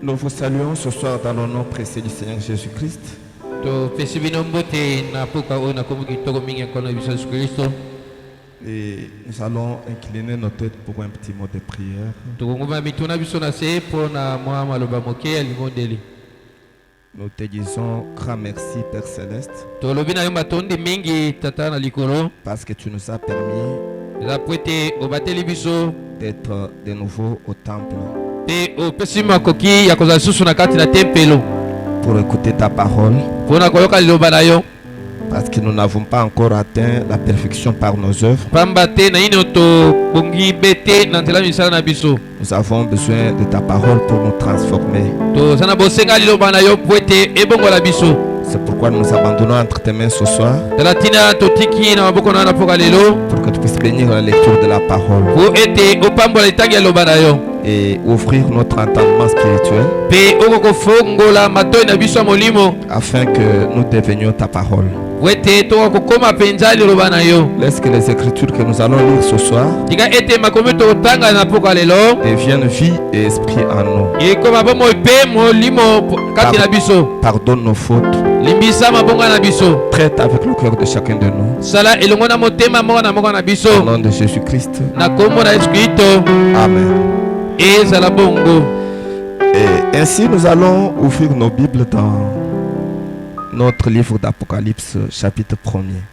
Nous vous saluons ce soir dans le nom précieux du Seigneur Jésus-Christ. Et nous allons incliner nos têtes pour un petit mot de prière. Nous te disons grand merci, Père Céleste, parce que tu nous as permis d'être de nouveau au temple pour écouter ta parole, parce que nous n'avons pas encore atteint la perfection par nos œuvres. Nous avons besoin de ta parole pour nous transformer. C'est pourquoi nous nous abandonnons entre tes mains ce soir, pour que tu puisses bénir la lecture de la parole et ouvrir notre entendement spirituel, afin que nous devenions ta parole. Laisse que les écritures que nous allons lire ce soir deviennent vie et esprit en nous. Pardonne nos fautes. Traite avec le cœur de chacun de nous. Au nom de Jésus-Christ. Amen. Et ainsi nous allons ouvrir nos Bibles dans notre livre d'Apocalypse, chapitre 1er.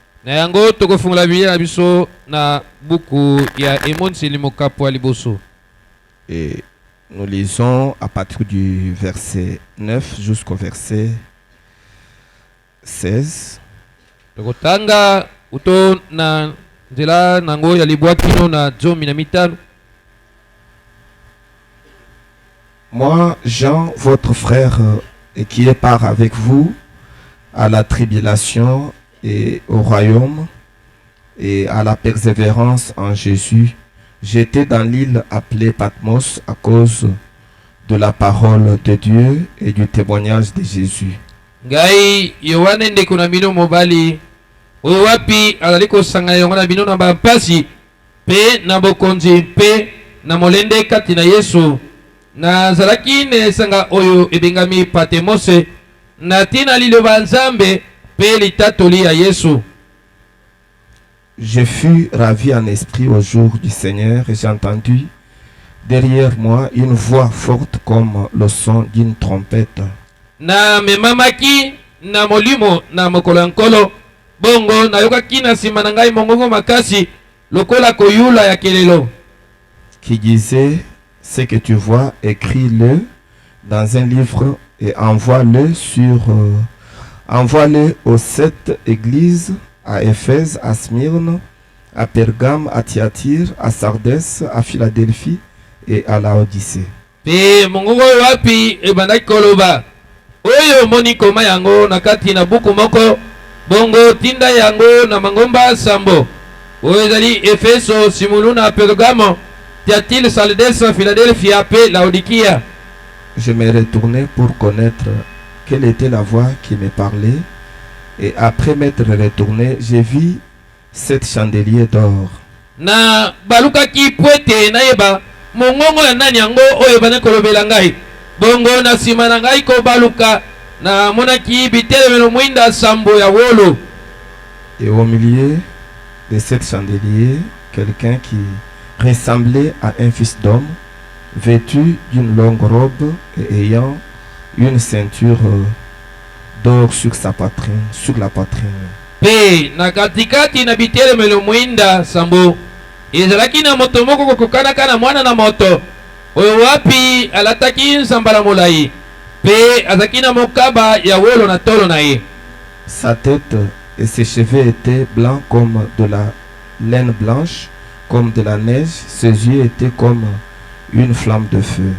Et nous lisons à partir du verset 9 jusqu'au verset 16. Moi, Jean, votre frère, et qui est part avec vous à la tribulation et au royaume et à la persévérance en Jésus, j'étais dans l'île appelée Patmos à cause de la parole de Dieu et du témoignage de Jésus. Je fus ravi en esprit au jour du Seigneur et j'ai entendu derrière moi une voix forte comme le son d'une trompette. Qui disait: ce que tu vois, écris-le dans un livre et envoie-le aux 7 églises, à Éphèse, à Smyrne, à Pergame, à Thyatire, à Sardès, à Philadelphie et à Laodicée. Je me retournai pour connaître quelle était la voix qui me parlait, et après m'être retourné, j'ai vu 7 chandeliers d'or. Et au milieu de 7 chandeliers, quelqu'un qui ressemblait à un fils d'homme, vêtu d'une longue robe et ayant une ceinture d'or sur la poitrine. Sa tête et ses cheveux étaient blancs comme de la laine blanche, comme de la neige. Ses yeux étaient comme une flamme de feu.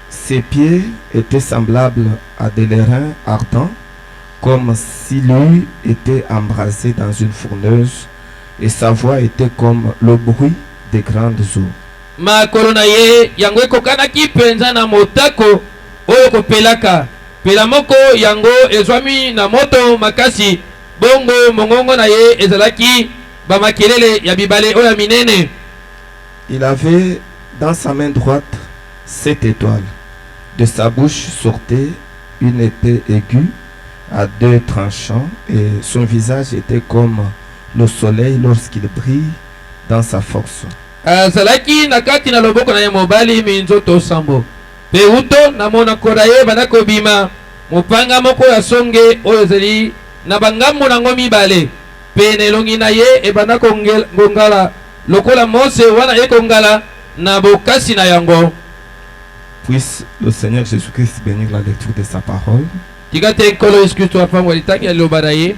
Ses pieds étaient semblables à des lérins ardents, comme si lui était embrasé dans une fourneuse, et sa voix était comme le bruit des grandes eaux. makolo na ye yango ekokanaki penza na motako oyo kopelaka pela moko yango ezwami na moto makasi bongo mongongo na ye ezalaki bamakelele ya bibale oya minene. Il avait dans sa main droite 7 étoiles. De sa bouche sortait une épée aiguë à 2 tranchants et son visage était comme le soleil lorsqu'il brille dans sa force. Azalaki na kati na loboko na ye mobali minzoto sambo. Pe uto na monako na ye bandako bima mopanga moko ya songe oyo ezali na bangambo nango mibale. Pe na elongi na ye ebandako ngongala lokola Mose wana ye kongala na bokasi na yango. Puisse le Seigneur Jésus-Christ bénir la lecture de sa parole. Tigate kolo excuse-toi pango litaki ya lobaraye.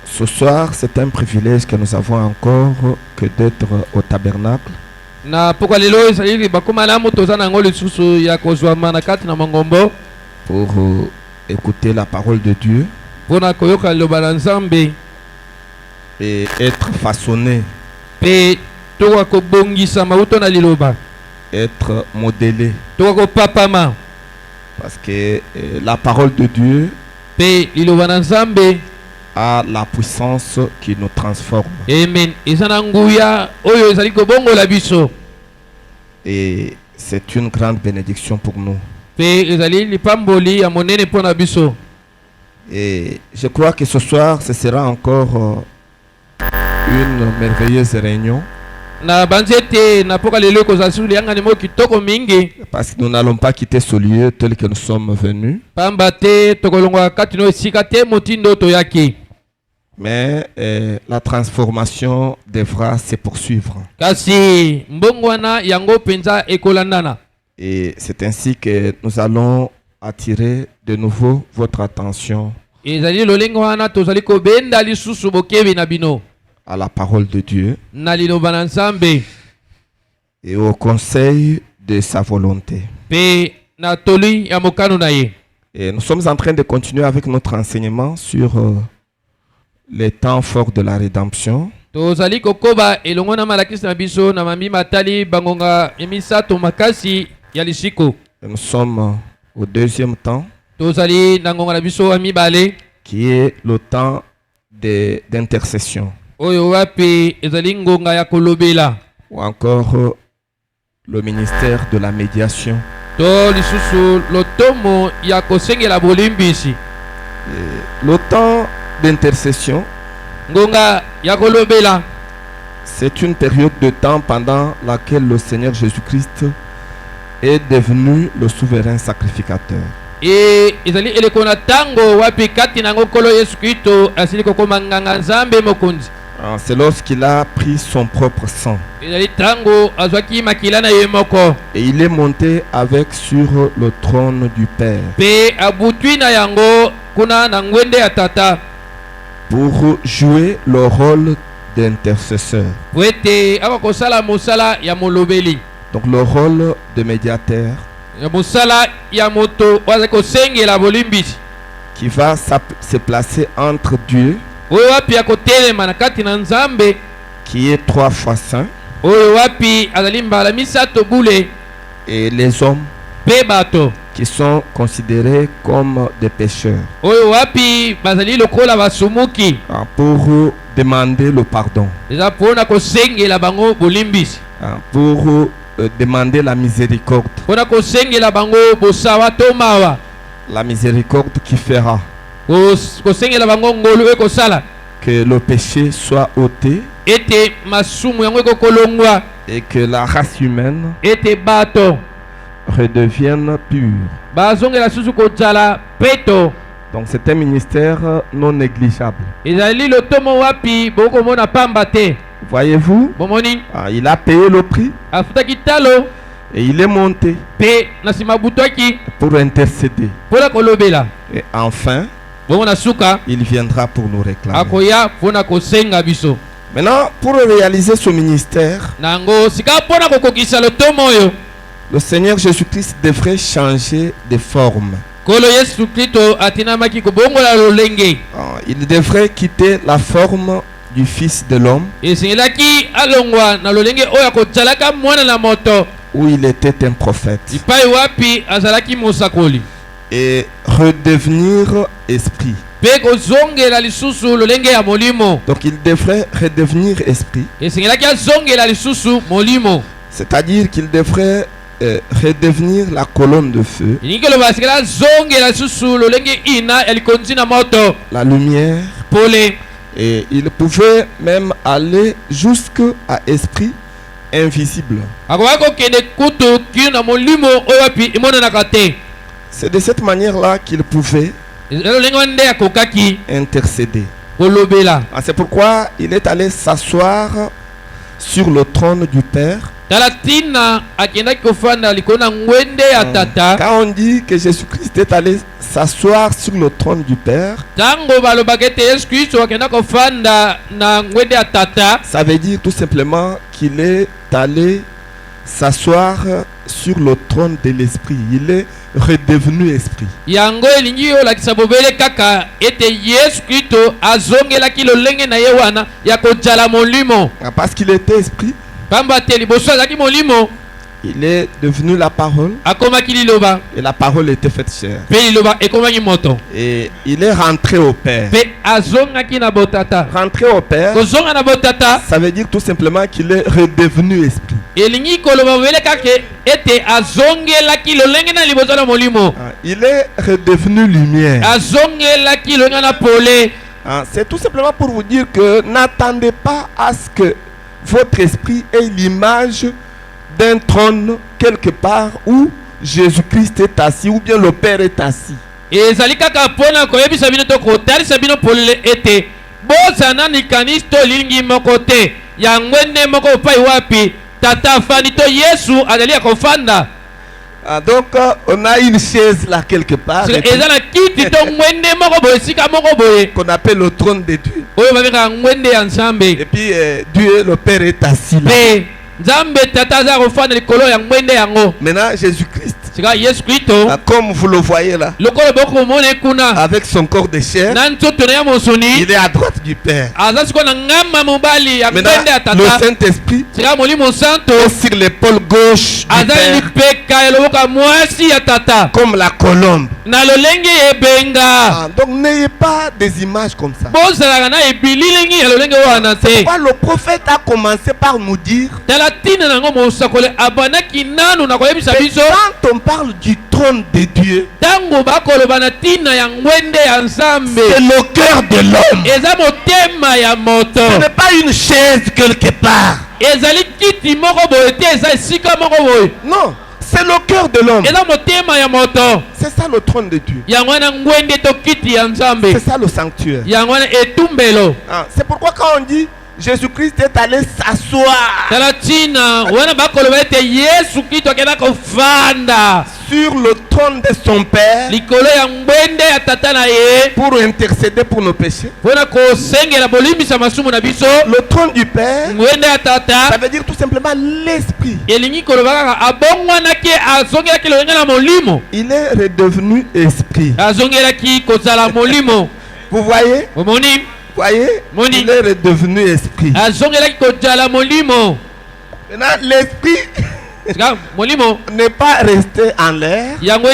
Ce soir, c'est un privilège que nous avons encore que d'être au tabernacle. Na pourquoi lelo ezali bakoma la moto za nango lisusu ya kozwa manakati na mangombo pour écouter la parole de Dieu pona koyoka lobala nzambe et être façonné, pe toka kobongisa mauto na liloba, être modélé, toka kopapama parce que la parole de Dieu pe liloba na nzambe a la puissance qui nous transforme. Amen. Ezana nguya oyo ezali kobongola biso. Et c'est une grande bénédiction pour nous. Pe ezali lipamboli ya monene pona biso. Et je crois que ce soir, ce sera encore une merveilleuse réunion. Na banzete na poka lelo kozasuli yanga nimo kitoko mingi. Parce que nous n'allons pas quitter ce lieu tel que nous sommes venus. Pambate tokolongwa kati no sikate motindo toyaki. Mais la transformation devra se poursuivre. Kasi mbongwana yango penza ekolandana. Et c'est ainsi que nous allons attirer de nouveau votre attention Ezali lolengwana tozali kobenda lisusu bokebi na bino à la parole de Dieu na liloba na nzambe et au conseil de sa volonté. Pe na toli ya mokano na ye. Et nous sommes en train de continuer avec notre enseignement sur les temps forts de la rédemption. Tozali kokoba elongo na malakisi na biso na mami matali bangonga emisato makasi ya lishiko. Nous sommes au deuxième temps Tozali na ngonga na biso amibale qui est le temps d'intercession. Oyo wapi ezali ngonga ya kolobela Ou encore le ministère de la médiation. To lisusu lotomo ya kosengela bolimbisi. Le temps d'intercession, ngonga ya kolobela, c'est une période de temps pendant laquelle le Seigneur Jésus-Christ est devenu le souverain sacrificateur. Et ezali eleko na tango wapi kati nango kolo Yesu Kristo asili kokoma nganga nzambe mokonzi. C'est lorsqu'il a pris son propre sang. Ezali tango azwaki makila na ye moko. Et il est monté avec sur le trône du Père. Pe abutwi na yango kuna na ngwende ya tata. Pour jouer le rôle d'intercesseur. Wete akosala mosala ya molobeli. Donc le rôle de médiateur. Ya mosala ya moto waza kosengela bolimbisi. Qui va se placer entre Dieu. Oyo wapi akotelema na kati na nzambe. Qui est 3 fois saint. Oyo wapi azali mbala misato bule. Et les hommes. Pe bato. Qui sont considérés comme des pécheurs. Oyo wapi bazali lokola basumuki. Pour demander le pardon. Eza pona kosengela bango bolimbisi. Pour demander la miséricorde. Pona kosengela bango bosawa to mawa. La miséricorde qui fera kosengela bango ngolu ekosala que le péché soit ôté. Ete masumu yango ekokolongwa. Et que la race humaine ete bato redevienne pure. Bazongela susu kozala peto. Donc c'est un ministère non négligeable. Ezali lotomo wapi boko mona pamba te. Voyez-vous? Bomoni. Il a payé le prix. Afutaki talo. Et il est monté. Pe nasima butwaki. Pour intercéder. Pola kolobela. Et enfin, bomona suka. Il viendra pour nous réclamer. Akoya pona kosenga biso. Maintenant, pour réaliser ce ministère, nango sika pona kokokisa lotomo yo. Le Seigneur Jésus-Christ devrait changer de forme. Il devrait quitter la forme du Fils de l'homme où il était un prophète. Ipai wapi azalaki mosakoli. Et redevenir esprit. Pe kozongela lisusu lolenge ya molimo. Donc il devrait redevenir esprit. Esengelaki azongela lisusu molimo. C'est-à-dire qu'il devrait redevenir la colonne de feu, la lumière, et il pouvait même aller jusqu'à esprit invisible. C'est de cette manière-là qu'il pouvait intercéder. C'est pourquoi il est allé s'asseoir sur le trône du Père. Quand on dit que Jésus-Christ est allé s'asseoir sur le trône du Père, ça veut dire tout simplement qu'il est allé s'asseoir sur le trône de l'esprit. Il est redevenu esprit. Parce qu'il était esprit, il est devenu la parole. Et la parole était faite chair. Et il est rentré au Père. Rentré au Père, ça veut dire tout simplement qu'il est redevenu esprit. Il est redevenu lumière. C'est tout simplement pour vous dire que n'attendez pas à ce que votre esprit ait l'image d'un trône quelque part où Jésus-Christ est assis ou bien le Père est assis. Donc on a une chaise là quelque part qu'on appelle le trône de Dieu. Et puis Dieu le Père est assis là. Maintenant Jésus-Christ, comme vous le voyez là, avec son corps de chair, il est à droite du Père. Maintenant le Saint-Esprit est sur l'épaule gauche du Père, comme la colombe. Donc n'ayez pas des images comme ça. Pourquoi le prophète a commencé par nous dire, quand on parle du trône de Dieu, c'est le cœur de l'homme. Ce n'est pas une chaise quelque part. Non, c'est le cœur de l'homme. C'est ça le trône de Dieu. C'est ça le sanctuaire. C'est pourquoi quand on dit Jésus-Christ est allé s'asseoir sur le trône de son Père pour intercéder pour nos péchés. Le trône du Père, ça veut dire tout simplement l'esprit. Il est redevenu esprit. Vous voyez? Voyez, il est redevenu esprit. Maintenant, l'esprit n'est pas resté en l'air. Maintenant,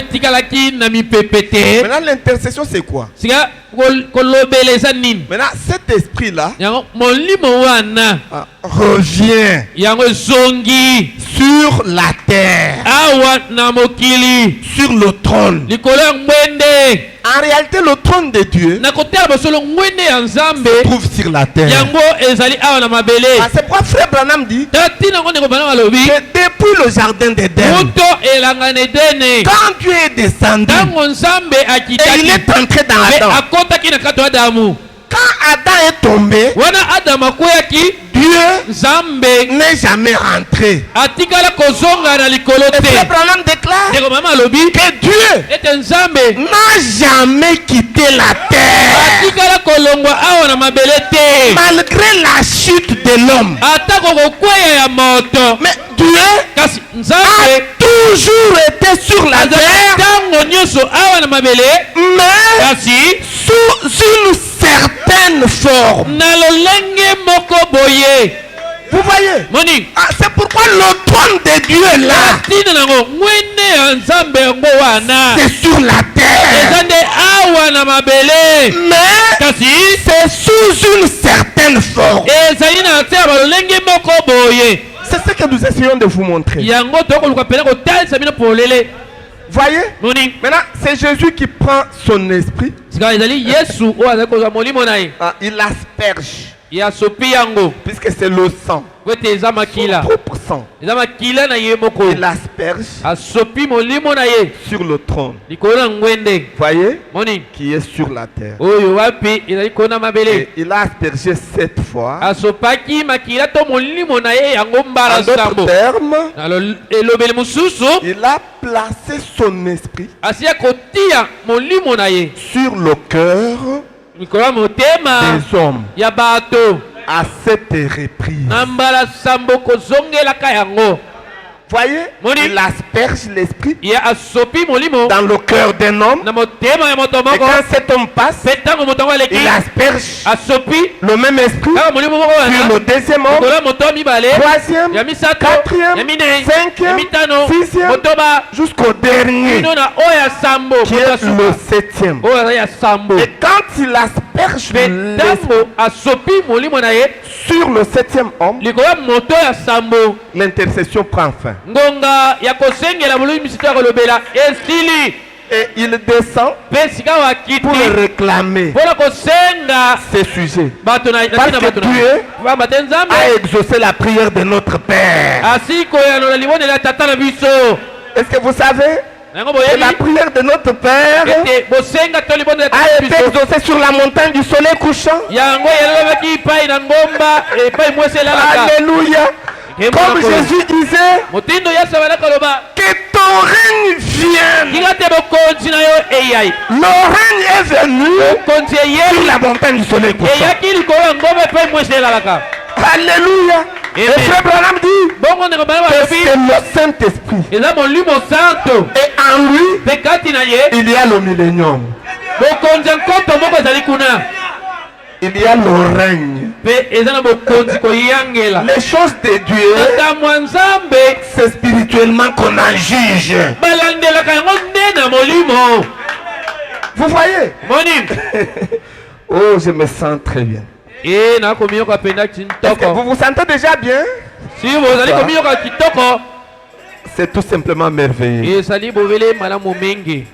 l'intercession, c'est quoi? Maintenant, cet esprit-là revient sur la terre, sur le trône. En réalité, le trône de Dieu se trouve sur la terre. C'est pourquoi Frère Branham dit que depuis le jardin d'Éden, quand Dieu est descendu et il est entré dans Adam, quand Adam est tombé, Dieu n'est jamais rentré. Et Frère Branham déclare que Dieu n'a jamais quitté la terre malgré la chute de l'homme. Mais Dieu a toujours été sur la terre, mais sous une certaine forme. Vous voyez? Moni. Ah, c'est pourquoi le trône de Dieu est là. Tina nango mwene nzambe ngo wana. C'est sur la terre. Ezande awa na mabele. Mais Kasi c'est sous une certaine forme. ezali na tia balolenge moko boye. C'est ce que nous essayons de vous montrer. Yango toko luka pena ko talisa bino polele. Voyez? Moni. Maintenant, c'est Jésus qui prend son esprit. Sika ezali Yesu o azali ko za molimo na ye. Ah, il asperge. Ya sopi yango. Puisque c'est le sang. Wete eza makila. Son propre sang. Eza makila na ye moko. Il asperge Asopi molimo na ye. sur le trône. Likolo na ngwende. Voyez? Moni. Qui est sur la terre. Oyo wapi ezali kona mabele. Et il a aspergé 7 fois. Asopaki makila to molimo na ye yango En mbala d'autres sambo. termes, Elobeli mususu il a placé son esprit asia kotia molimo na ye sur le cœur likolo ya motema des hommes ya bato à cette reprise. na mbala sambo kozongelaka yango. Voyez? Moni. Il asperge l'esprit Ye asopi molimo dans le cœur d'un homme. na motema ya moto Et moko quand cet homme passe, mpe ntango moto yango aleki il asperge asopi le même esprit kaka molimo moko sur wana le deuxième homme, likolo ya moto ya mibale troisième, ya misato quatrième, ya minei ya cinquième, mitano sixième, motoba jusqu'au dernier, bino na oyo ya sambo qui moto ya est suka le septième. oyo azali ya sambo. Et quand il asperge Mpe l'esprit ntango asopi molimo na ye sur le septième homme, likolo ya moto ya sambo l'intercession prend fin. ngonga ya kosengela boloi misito ya kolobela esili Et il descend mpe sika wakiti pour réclamer mpona kosenga ces sujets. bato na Parce tina que bato na Dieu pamba te nzambe a exaucé la prière de notre Père. asili koyanola libonela ya tata na biso. Est-ce que vous savez yango que boyebi la prière de notre Père ete bosenga to libonela ya a tata na été biso exaucée sur la montagne du soleil couchant? yango yalobaki epai na ngomba epai mwasi elalaka. Alléluia. Comme Jésus disait, motindo yesu abandaki koloba que ton règne vienne. tika te bokonzi na yo eyai. Le règne est venu bokonzi sur eyeli la montagne du soleil couchant. eyaki likolo ya ngomba epai mwasi elalaka. Alléluia. Et Amen. Frère Branham dit bongo ndeko bana que balobi c'est le Saint-Esprit. eza molimo santo Et en lui, mpe kati na ye il y a le millénium. bokonzi ya nkoto moko ezali kuna Il y a le règne. mpe eza na bokonzi koyangela. Les choses de Dieu, makambo ya nzambe c'est spirituellement qu'on en juge. balandelaka yango nde na molimo. Vous voyez? moni Oh, je me sens très bien. e nakomiyoka mpenza Est-ce que kitoko. vous vous sentez déjà bien? si bozali komiyoka kitoko C'est tout simplement merveilleux. ezali bobele malamu mingi.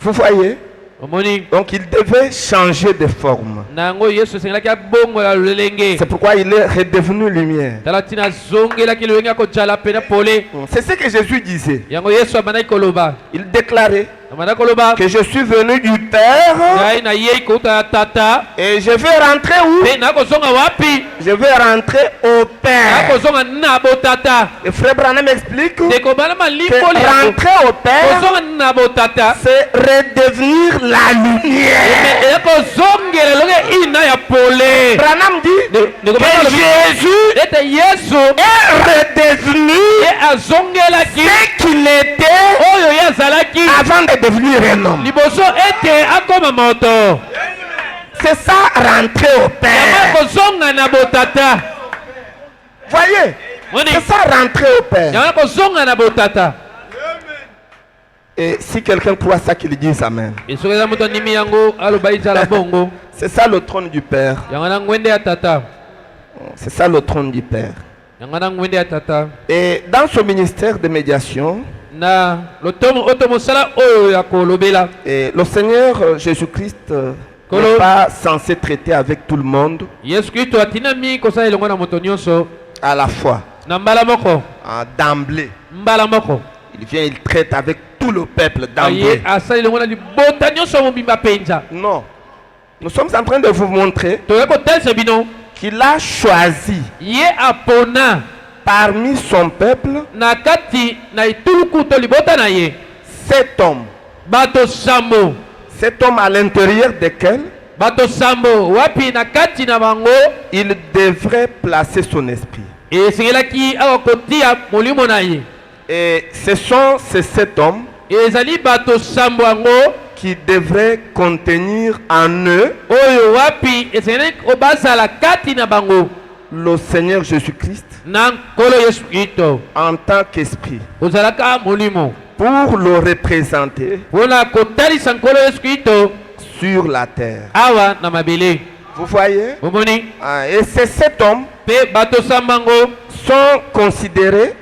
Vous voyez? omoni Donc il devait changer de forme. na yango yesu asengelaki abongola lolenge C'est pourquoi il est redevenu lumière. tala ntina azongelaki lolenge ya kojala pena pole. C'est ce que Jésus disait. yango yesu abandaki koloba Il déclarait abandaki koloba que je suis venu du Père ngai nayei kouta ya tata et je vais rentrer où? mpe nakozonga wapi? Je vais rentrer au Père. nakozonga na botata. Et Frère Branham explique que ndeko balama limboli yango rentrer au Père, kozonga na botata c'est redevenir la lumière. eza kozongela elonge ina ya pole. Branham dit ndeko que balama Jésus ete yesu est redevenu ye azongelaki ce qu'il était oyo ye azalaki avant de devenir un homme. liboso ete akoma moto. C'est ça, rentrer au yango Père. kozonga na botata. Voyez? moni C'est ça, rentrer au Père. yango kozonga na botata. Et si quelqu'un croit ça, qu'il dise Amen. soki eza moto andimi yango aloba ezala bongo. C'est ça le trône du Père. yango na ngwende ya tata. C'est ça le trône du Père. yango na ngwende ya tata. Et dans ce ministère de médiation, na lotomo oto mosala oyo ya kolobela et le Seigneur Jésus-Christ n'est pas censé traiter avec tout le monde yesu kristo atinami kosala elongo na moto nyonso à la fois, na mbala moko. d'emblée. mbala moko Il vient, il traite avec tout le peuple ye d'emblée. asala elongo na libota nyonso mobimba mpenza. Non. Nous sommes en train de vous montrer toya kotalisa bino qu'il a choisi ye apona parmi son peuple na kati na etuluku to libota na ye 7 hommes. bato sambo. 7 hommes à l'intérieur desquels bato sambo wapi na kati na bango il devrait placer son esprit. esengelaki awa kotia molimo na ye. Et ce sont ces 7 hommes ezali bato sambo yango qui devraient contenir en eux oyo wapi esengelaki bazala kati na bango le Seigneur Jésus-Christ na nkolo Yesu Kristo en tant qu'esprit ozalaka molimo pour le représenter mpona kotalisa nkolo Yesu Kristo sur la terre. awa na mabele. Vous voyez? Omoni Et c'est cet homme pe bato sambango sont considérés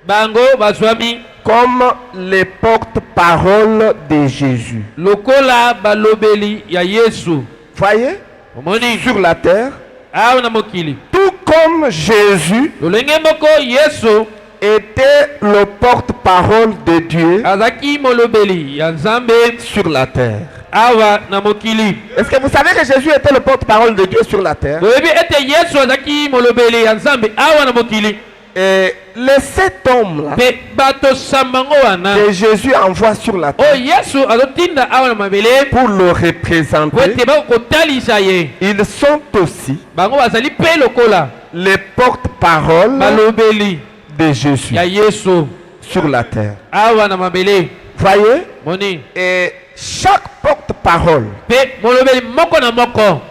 bango bazwami comme les porte-paroles de Jésus. lokola balobeli ya Yesu. Voyez? Omoni Sur la terre, awa na mokili tout comme Jésus lolenge moko Yesu était le porte-parole de Dieu azaki molobeli ya Nzambe sur la terre. awa na mokili. Est-ce que vous savez que Jésus était le porte-parole de Dieu sur la terre? boyebi ete Yesu azaki molobeli ya Nzambe awa na mokili. Et les 7 hommes-là Pe bato sambango wana que Jésus envoie sur la o terre Yesu azotinda awa na mabele pour le représenter, wete bakotalisa ye ils sont aussi bango bazali pe lokola les porte-paroles balobeli de Jésus ya Yesu sur la terre. awa na mabele. Voyez? Moni Et chaque porte-parole pe molobeli moko na moko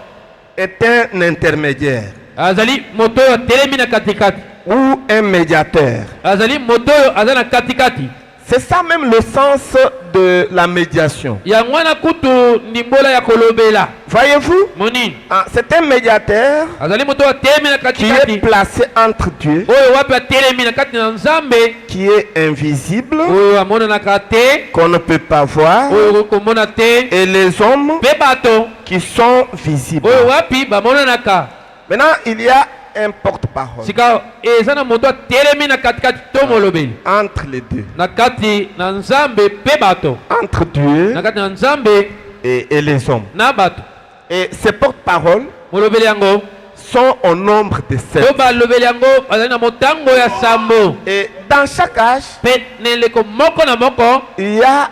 est un intermédiaire azali moto oyo atelemi na katikati ou un médiateur. azali moto oyo aza na katikati. C'est ça même le sens de la médiation. yango wana kutu ndimbola ya kolobela. Voyez-vous? Moni C'est un médiateur azali moto oyo atelemi na qui est katikati placé entre Dieu, oyo wapi atelemi na kati na Nzambe qui est invisible, oyo amonanaka te qu'on ne peut pas voir, oyo komona te et les hommes pe bato qui sont visibles. oyo wapi bamonanaka. Maintenant, il y a un porte-parole sika eza na moto atelemi na katikati to molobeli entre les deux, na kati na Nzambe pe bato entre Dieu na kati na Nzambe et les hommes. na bato. Et ces porte-paroles molobeli yango sont au nombre de 7. to balobeli yango bazali na motango ya sambo Et dans chaque âge, pe na eleko moko na moko il y a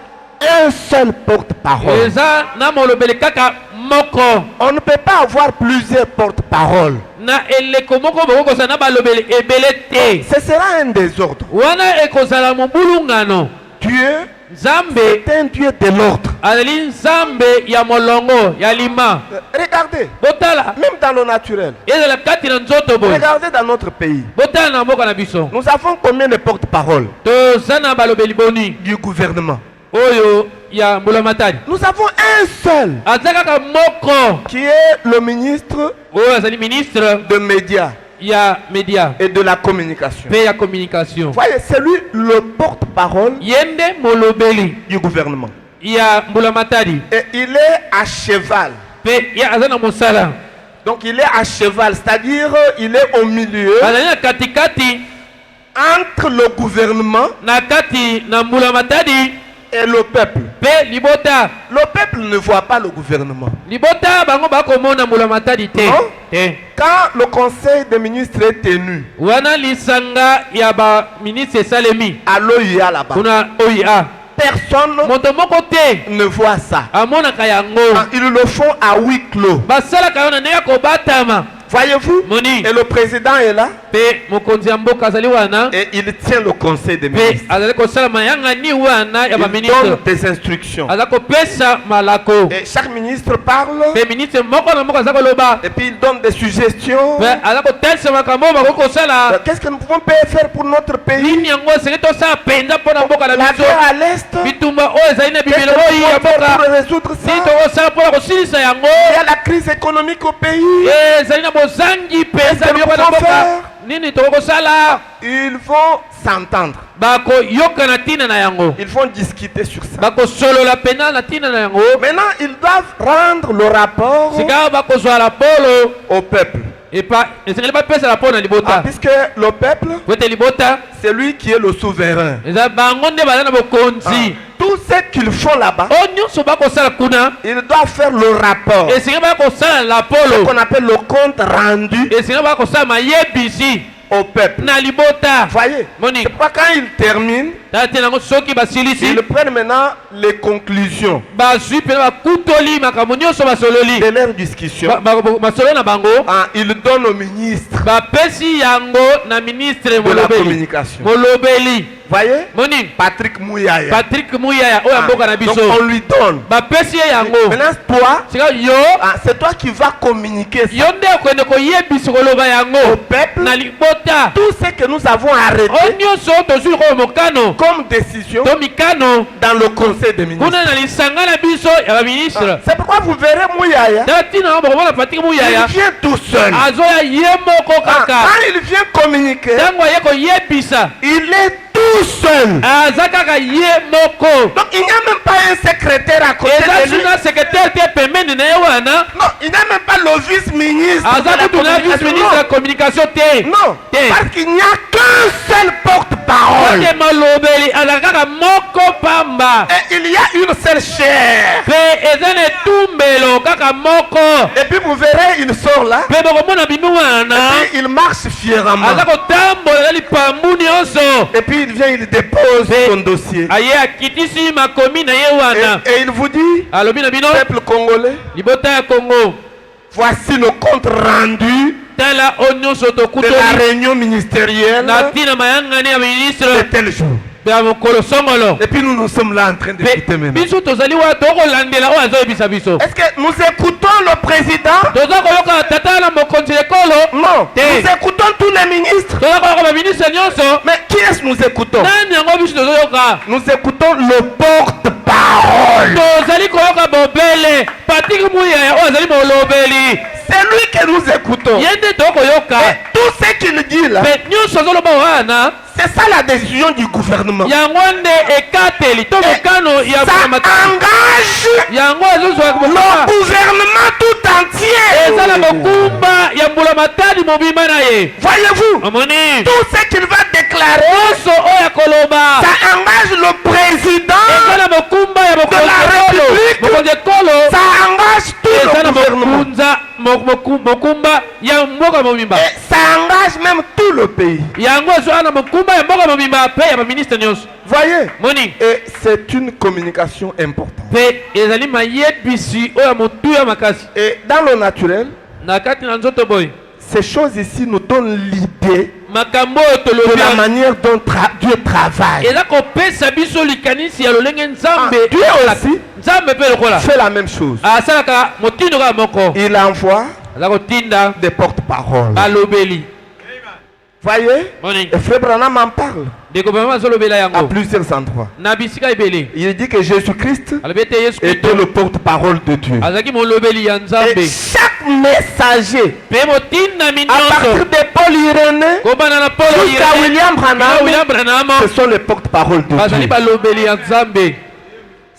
un seul porte-parole. eza na molobeli kaka moko. On ne peut pas avoir plusieurs porte-paroles. na eleko moko bokokozala na balobeli ebele te. Ce sera un désordre. wana ekozala mobulungano. Dieu Nzambe est un Dieu de l'ordre. azali Nzambe ya molongo ya lima. Regardez, botala même dans le naturel, ezala kati na nzoto boye. regardez dans notre pays. botala na mboka na biso Nous avons combien de porte-paroles toza na balobeli boni du gouvernement? oyo ya mbulamatari. Nous avons un seul aza kaka moko qui est le ministre oyo azali ministre de médias ya media et de la communication. pe ya communication. Voyez, c'est lui le porte-parole yende molobeli du gouvernement. ya mbulamatari Et il est à cheval. pe ya aza na mosala. Donc il est à cheval, c'est-à-dire il est au milieu azali na katikati entre le gouvernement na kati na mbulamatari et le peuple. pe libota. Le peuple ne voit pas le gouvernement. libota bango bakomona mbulamatari te. Non. te Quand le conseil des ministres est tenu wana lisanga ya baministre esalemi à l'OIA là-bas, kuna oia personne moto moko te ne voit ça. amonaka yango. Ils le font à huis clos. basalaka yo na ndenge ya kobatama. Voyez-vous? Moni Et le président est là pe mokonzi ya mboka azali wana et il tient le conseil des pe ministres. azali kosala mayangani wana ya Il donne baministre. des instructions. aza kopesa malako. Et chaque ministre parle pe ministre moko na moko aza koloba et puis il donne des suggestions. pe aza kotalisa makambo bakoki kosala Qu'est-ce que nous pouvons faire pour notre pays? nini yango esengeli tosala mpenza mpo na mboka na La biso. guerre à l'Est. bitumba oyo ezali na Qu'est-ce que bibelo nous oyo ya pouvons faire mboka pour résoudre ça? nini tokosala mpo na kosilisa yango. Il y a la crise économique au pays. ezali na bozangi Qu'est-ce mpenza que nous biloko na pouvons mboka faire? nini tokokosala. Ils vont s'entendre. bakoyoka na ntina na yango. Ils vont discuter sur ça. bakosolola pena na ntina na yango. Maintenant, ils doivent rendre le rapport sika bakozwa rapolo au peuple. esengeli bapesa rapolo na libota. Puisque le peuple, po ete libota c'est lui qui est le souverain. eza bango nde baza na bokonzi. Tout ce qu'ils font là-bas, oyo nyonso bakosala kuna ils doivent faire le rapport. esengeli bakosala Ce rapolo. qu'on appelle le compte rendu esengeli bakosala mayebisi au peuple. na libota. Voyez, Moni c'est pas quand ils terminent, tala te nango soki basilisi ils prennent maintenant les conclusions bazwi mpena bakutoli makambo nyonso basololi de leur discussion. basolo na bango. Ils donnent au ministre bapesi yango na ministre de la communication. molobeli Voyez? Moni. Patrick Mouyaya. Patrick Mouyaya. Oya mboka na biso. Donc on lui donne. Bapesi ye yango. Maintenant toi, Sika yo. c'est toi qui vas communiquer ça Yo nde kwende ko yebisi koloba yango. au peuple. Na libota. Tout ce que nous avons arrêté Onyoso tozuli ko mokano. comme décision To mikano. dans le conseil des ministres. Kuna na lisanga na biso ya ba ministre. C'est pourquoi vous verrez Mouyaya. Datina na boko na Patrick Il Mouyaya. vient tout seul. Azoya ye moko kaka. Quand il vient communiquer, Tango ye ko yebisa. il est tout seul. Azakaka ye moko. Donc il n'y a même pas un secrétaire à côté de lui. Eza suna secrétaire te pembeni na ye wana. Non, il n'y a même pas le vice-ministre. de la Azaku tuna vice ministre ya communication te. Non, Te. parce qu'il n'y a qu'un seul porte-parole. Oke malobeli azakaka moko pamba. Et il y a une seule chair. Pe eza na etumbelo kaka moko. Et puis vous verrez, il sort là. Pe bokomona bimi wana. Et il marche fièrement. Aza kotambola na lipambu nyonso. Et puis il vient, il dépose son dossier. Aye akitisi makomi na ye wana. Et il vous dit, Alobi na bino peuple congolais, libota ya Congo. voici le compte rendu Tala onyonso de la tokutoli réunion ministérielle na tina mayangani ya ministre de tel jour. ya mokolo songolo. Et puis nous sommes là en train d'écouter maintenant. Biso tozali wa tokolandela oyo azoyebisa biso. Est-ce que nous écoutons le président? Toza koyoka tata na mokonzi ekolo. Non. Te. Nous écoutons tous les ministres. Toza koyoka baministre nyonso. Mais qui est-ce que nous écoutons? Nani yango biso tozoyoka? Nous écoutons le porte-parole. Tozali koyoka bobele. Patrick Mouyaya oyo azali molobeli. C'est lui que nous écoutons. Ye nde tokoyoka. Et tout ce qu'il dit là, Pe nyonso azoloba wana. c'est ça la décision du gouvernement. Yango nde ekateli to mokano ya Ça engage yango ezozwa le gouvernement tout entier. eza na mokumba ya mbula matadi mobimba na ye. Voyez-vous, Omoni tout ce qu'il va déclarer, nyonso oyo akoloba ça engage le président, eza na mokumba ya République. mokonzi ekolo. ça engage tout Eza le na gouvernement. mokumba ya mboka mobimba. Et ça engage même tout le pays. Yango ezwa na mokumba ya mboka mobimba pe ya baministre nyonso. Voyez, Moni et c'est une communication importante. pe ezali mayebisi oyo ya motuya makasi. Et dans le naturel, Na kati na nzoto boy ces choses ici nous donnent l'idée makambo oyo de tolobi la manière dont Dieu travaille. eza kopesa biso likanisi ya lolenge nzambe. Dieu aussi Nzambe pe lokola fait la même chose. asalaka motindo kaka moko. Il envoie aza kotinda des porte-paroles. balobeli. Voyez, Moni et Frère Branham en parle ndeko mama azolobela à yango plusieurs endroits. na bisika ebele. Il dit que Jésus-Christ alobi ete yesu était kristo le porte-parole de Dieu. azalaki molobeli ya Et nzambe. chaque messager, Pe motindami à partir nyonso de Paul Irénée kobana na Paul jusqu'à William na Branham, William Branham ce sont les porte-paroles de bazali Dieu. balobeli ya nzambe.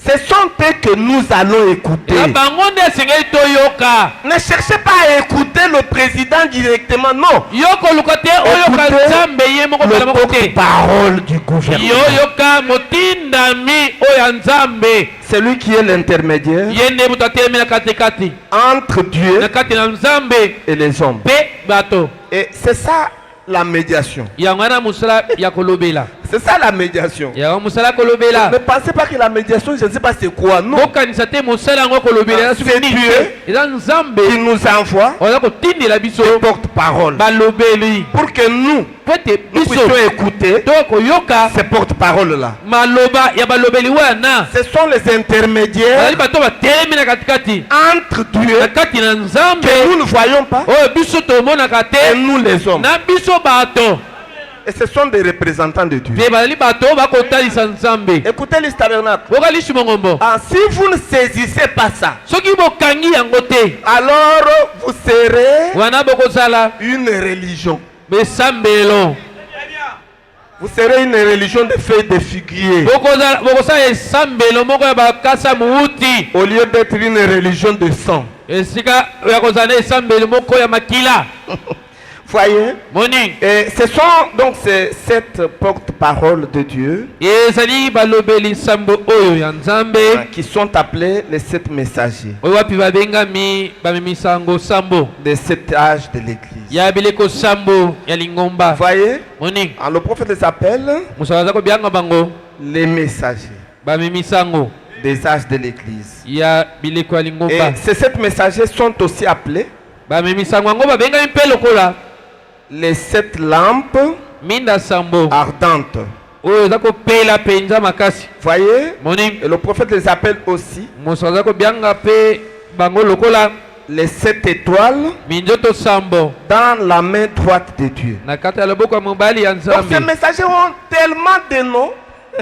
Ce sont eux que nous allons écouter. na bango nde esengeli toyoka. Ne cherchez pas à écouter le président directement, non. Yo koluka te oyoka Écoutez nzambe ye moko le mpela moko te. porte-parole du gouvernement. Yo yoka motindami oyo ya nzambe. Celui qui est l'intermédiaire Ye nde moto atelemi na katikati entre Dieu na kati na nzambe et les hommes. pe bato. Et c'est ça la médiation. Yango wana mosala ya kolobela. C'est ça la médiation. Yango mosala ya kolobela. Ne pensez pas que la médiation, je ne sais pas c'est quoi. Non. bokanisa te mosala yango kolobela. C'est Dieu eza nzambe qui nous envoie oza kotindela biso des porte-paroles balobeli pour que nous po ete nous biso puissions écouter to koyoka ces porte-paroles-là. maloba ya balobeli wana. Ce sont les intermédiaires bazali bato batelemi na katikati entre Dieu na kati na nzambe que nous ne voyons pas oyo biso tomonaka et te nous les hommes. na biso bato. Et ce sont des représentants de Dieu. pe bazali bato oyo bakotalisa nzambe. Écoutez les tabernacles. boka lishi mongombo Ah, si vous ne saisissez pas ça, soki bokangi yango te alors vous serez wana bokozala une religion. besambelo. Vous serez une religion de feuilles de figuier bokosala esambelo moko ya bakasa mouti au lieu d'être une religion de sang. esika ya kozala na esambelo moko ya makila. Voyez? Moni Et ce sont donc ces sept porte-paroles de Dieu ezali balobeli nsambo oyo ya nzambe qui sont appelés les sept messagers oyo wapi babengami bamemisango sambo des sept âges de l'Église. ya bileko sambo ya lingomba. Voyez? Moni Alors, le prophète les appelle mosango aza kobianga bango les messagers bamemisango des âges de l'Église. ya bileko ya lingomba. Et ces sept messagers sont aussi appelés bamemisango yango babengami mpe lokola les sept lampes minda sambo ardentes. oyo eza kopela penza makasi. Voyez? Moni Et le prophète les appelle aussi mosango aza kobianga pe bango lokola les 7 étoiles minzoto sambo dans la main droite de Dieu. na kati ya loboko ya mobali ya Donc ces Nzambe. messagers ont tellement de noms.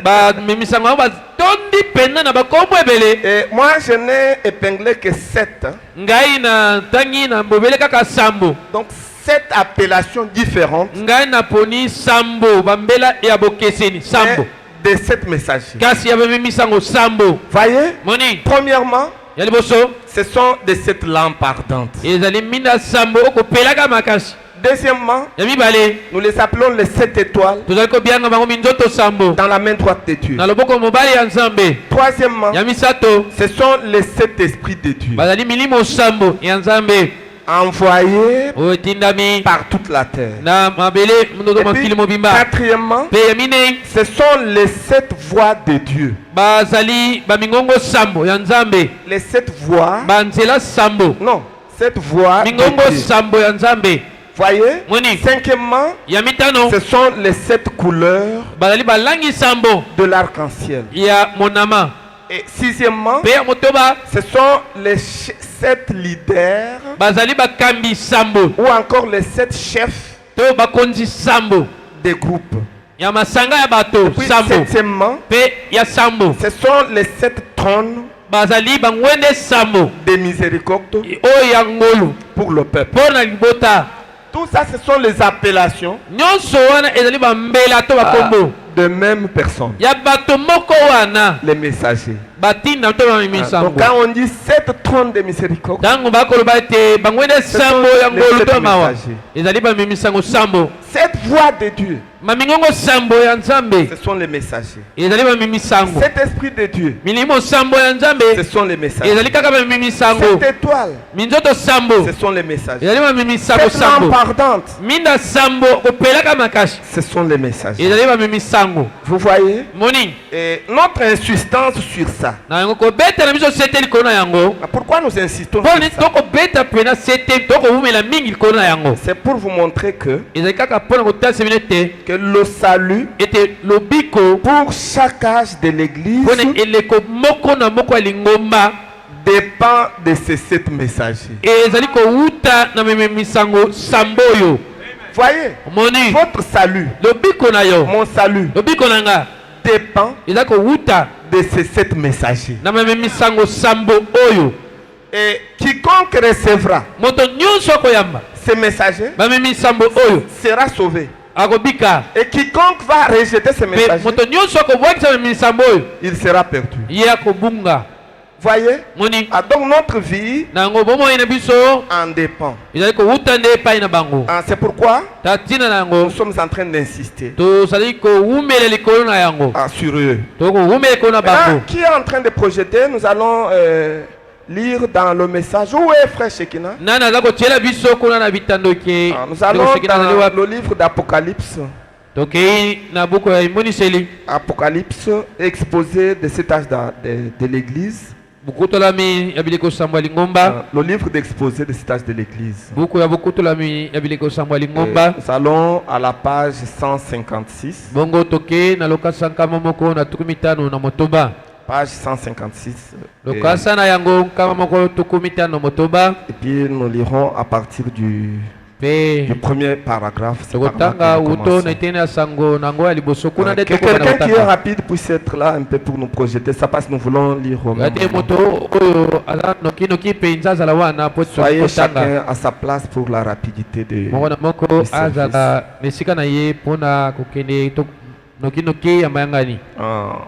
Bamemisango yango batondi penza na bakombo ebele. Et moi je n'ai épinglé que 7. Ngai na ntangi na mbobele kaka sambo. Donc 7 appellations différentes Ngai na poni sambo bambela ya bokeseni sambo. de 7 messagers. Kasi ya bamemisango sambo. Voyez? Moni Premièrement, ya liboso ce sont des 7 lampes ardentes. ezali minda sambo okopelaka makasi. Deuxièmement, Ya mibale nous les appelons les 7 étoiles tozali kobianga bango minzoto sambo dans la main droite de Dieu. na loboko mobali ya Nzambe. Troisièmement, Ya misato ce sont les 7 esprits de Dieu bazali milimo sambo ya Nzambe envoyés oyo etindami par toute la terre. na mabele ndoto Et puis, makili mobimba. quatrièmement, Pe ya minei ce sont les 7 voix de Dieu. bazali bamingongo sambo ya Nzambe, Les 7 voix, banzela sambo non, 7 voix de mingongo Dieu. sambo ya Nzambe. Voyez? Moni Cinquièmement, ya mitano ce sont les 7 couleurs bazali balangi sambo de l'arc-en-ciel. ya monama. Et sixièmement, Pe ya motoba ce sont les 7 leaders bazali bakambi sambo ou encore les 7 chefs to bakonzi sambo des groupes. ya masanga ya bato Puis sambo. septièmement, Pe ya sambo ce sont les 7 trônes bazali bangwende sambo de miséricorde oyo ya ngolu pour le peuple. mpo na libota. Tout ça, ce sont les appellations Nyonso wana ezali bambela to bakombo de même personne, ya bato moko wana les messagers. batinda to bamemisango. Donc quand on dit 7 trônes de miséricorde, Ntango bakoloba ete bangwende sambo ya ngolu to mawa messagers. ezali bamemisango sambo. 7 voix de Dieu, Mamingongo sambo ya Nzambe ce sont les messagers. ezali bamemisango. 7 esprits de Dieu, Milimo sambo ya ce Nzambe sont les messagers. ezali kaka bamemisango. 7 étoiles, Minzoto sambo ce sont les messagers. ezali bamemisango 7 lampes sambo. ardentes, Minda sambo kopelaka makasi ce sont les messagers. ezali bamemisango. Vous voyez? Moni Et notre insistance sur ça. na yango kobeta na biso sete likolo na yango. Pourquoi nous insistons Mpo sur nini ça? tokobeta pena sete tokobumela mingi likolo na yango. C'est pour vous montrer ezali kaka mpona kotasa bino ete que le salut ete lobiko pour chaque âge de l'église mpona eleko moko na moko ya lingomba dépend de ces 7 messagers. ezali kowuta na mememisango sambo oyo. Voyez, Moni votre salut, lobiko na yo mon salut, lobiko na nga dépend ezali kowuta de ces 7 messagers. na mememisango sambo oyo. Et quiconque recevra Moto nyonso akoyamba ces messagers bamemisambo oyo sera sauvé. akobika. Et quiconque va rejeter ces Pe messagers, moto nyonso akobwakisa mememisambo oyo il sera perdu. ye akobunga. Voyez? Moni Ah, donc notre vie na yango bomoi na biso en dépend. ezali kowuta nde epai na bango. Ah, c'est pourquoi Tatina na yango nous sommes en train d'insister tozali kowumela likolo na yango sur eux. tokowumela likolo na Maintenant, bango. qui est en train de projeter? Nous allons lire dans le message. Où est frère Shekina? nani aza kotiela biso kuna na bitandoki. Nous allons dans le livre d'Apocalypse. Tokei na buku ya imoniseli Apocalypse, exposé de cet âge de l'église. bukutolami ya bileko sambo ya lingomba. Le livre d'exposé de cet âge de l'église. Buku ya bukutolami ya bileko sambo ya lingomba. Nous allons à la page 156. Bongo toke na lokasa nkama moko na tukumi tano na motoba. Page 156. Lokasa na yango nkama moko tukumi tano motoba. Et puis nous lirons à partir du premier paragraphe. Tokotanga uto na itene ya sango nango ya liboso kuna de toko na Quelqu'un qui est kotanga. rapide puisse être là un peu pour nous projeter ça parce que nous voulons lire au même Ate moment. moto oyo aza noki noki penza zala wana po Soyez tokotanga. chacun à sa place pour la rapidité de Moko na moko azala mesika na ye pona kokende noki noki ya mayangani.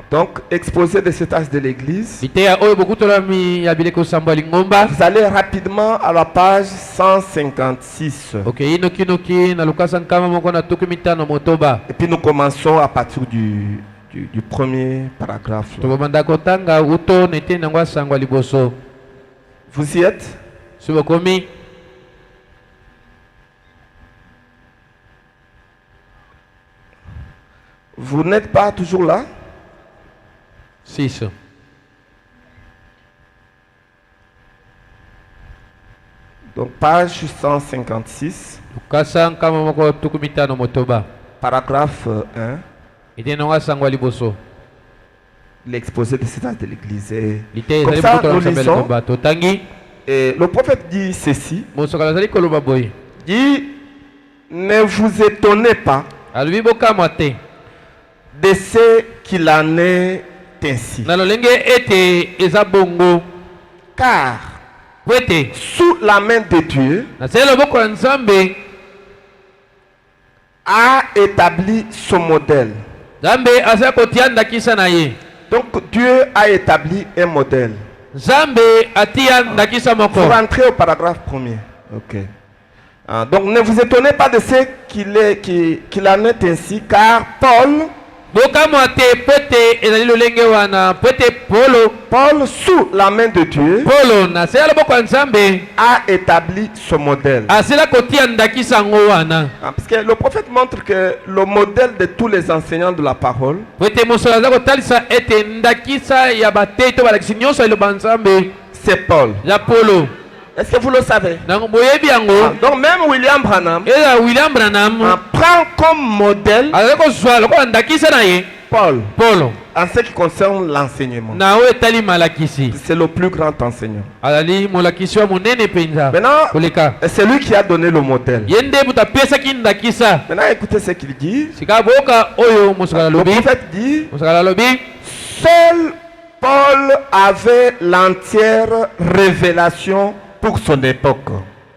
Donc exposé de cet âge de l'église. Iteya oyo bokutolami ya bileko sambo ya lingomba. Vous allez rapidement à la page 156. Ok, inoki noki na lukasa nkama moko na tukumi tano motoba. Et puis nous commençons à partir du premier paragraphe. Tokobanda kotanga uto na itene yango ya sango ya liboso. Vous y êtes? Subokomi. Vous n'êtes pas toujours là? 6. Donc page 156, Lukasa nkama moko tukumi tano motoba. paragraphe 1. l'exposé de cet acte de l'église. Et Lite comme ezali ça, buku nous tolakisa mbele lisons, komba. Totangi. et le prophète dit ceci, Mosakala azali koloba boye. dit, ne vous étonnez pas Alobi bokamwa te. de ce qu'il en est ainsi. Na lolenge ete eza bongo. Car Po ete sous la main de Dieu na se loboko ya Nzambe, a établi son modèle. Nzambe azali kotia ndakisa na ye. Donc Dieu a établi un modèle. Nzambe atia ndakisa moko. Pour rentrer au paragraphe premier. Ok. Donc ne vous étonnez pas de ce qu'il en est ainsi, car Paul, Bokamwa te po ete ezali lolenge wana. Po ete Paul sous la main de Dieu Polo na se loboko ya Nzambe a établi son modèle. asila kotia ndakisa yango wana. Parce que le prophète montre que le modèle de tous les enseignants de la parole, Po ete mosolo aza kotalisa ete ndakisa ya batei to balakisi nyonso ya liloba Nzambe c'est Paul. ya Polo. Est-ce que vous le savez? Nango boyebi yango. Donc même William Branham Eza William Branham prend comme modèle azali kozwa lokola ndakisa na ye Paul Polo en ce qui concerne l'enseignement. na oyo etali malakisi. C'est le plus grand enseignant. Azali molakisi wa monene mpenza Maintenant, koleka. c'est lui qui a donné le modèle. Ye nde butu apesaki ndakisa. Maintenant, écoutez ce qu'il dit. Sika boyoka oyo mosakala Le alobi. prophète dit, Mosakala alobi seul Paul avait l'entière révélation pour son époque.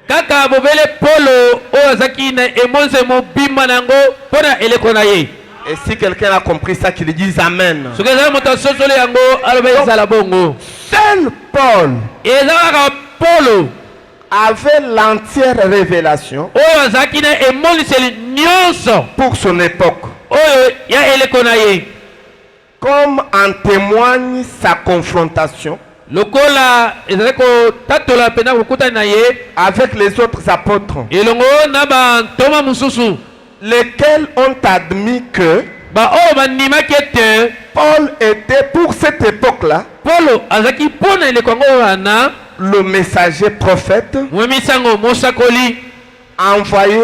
kaka bobele Polo oyo azaki na emonze mobimba na yango mpona eleko na ye. Et si quelqu'un a compris ça, qu'il dise Amen. soki ezali moto asosoli yango aloba ezala bongo. Seul Paul eza kaka Polo avait l'entière révélation oyo azalaki na emoniseli nyonso pour son époque. oyo ya eleko na ye. Comme en témoigne sa confrontation lokola ezali kotatola mpena kokutani na ye avec les autres apôtres, elongo na bantoma mosusu lesquels ont admis que baoyo bandimaki ete Paul était pour cette époque-là Polo azalaki mpona eleko yango wana le messager prophète mwemisango mosakoli envoyé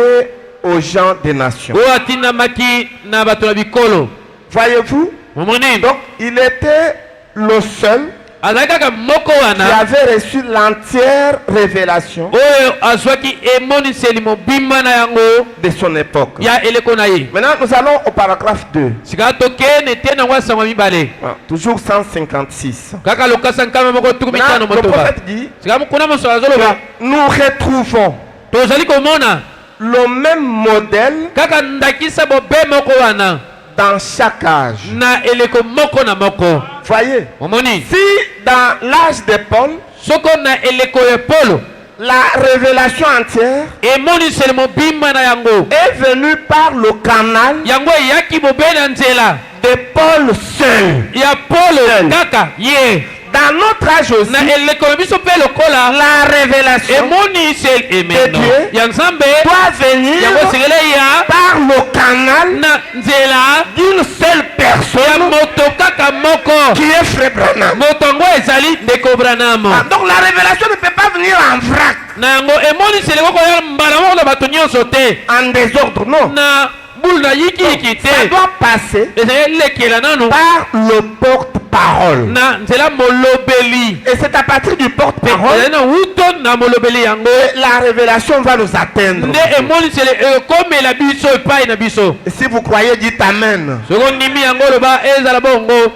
aux gens des nations. oyo atindamaki na bato na bikolo. Voyez-vous? momoni Donc il était le seul azalaki kaka moko qui wana avait reçu l'entière révélation oyo azwaki emoniseli mobimba na yango de son époque. ya eleko na ye. Maintenant nous allons au paragraphe 2. sika tokende te nango asangwa mibale Toujours 156. kaka lokasa nkama moko tuku mitano Maintenant, le motoba. prophète dit, sika kuna mosolo azoloba nous retrouvons tozali komona le même modèle kaka ndakisa bobe moko wana dans chaque âge. na eleko moko na moko. Voyez, omoni si dans l'âge de Paul, soko na eleko ya Polo la révélation entière emoniseli mobimba na yango est venue par le canal yango eyaki bobe na nzela de Paul seul. ya Polo kaka ye. Dans notre âge aussi, na eleko na biso mpe lokola la révélation emoniseli emeno Dieu ya Nzambe doit venir yango esengeli ya par le canal na nzela d'une seule ya personne moto kaka moko qui est Frère Branham. moto yango ezali ndeko Branham. Donc la révélation ne peut pas venir en vrac, na yango emoniseli kokoya mbala moko na bato nyonso te en désordre, non. na bulu na yikiyiki Ça te doit passer ezali lekela nano par le porte-parole. na nzela molobeli. Et c'est à partir du porte-parole ezali na wuto na molobeli yango que la révélation va nous atteindre. nde emoniseli ekomela biso epai na biso. Et si vous croyez, dites Amen. soki ondimi yango oloba ezala bongo.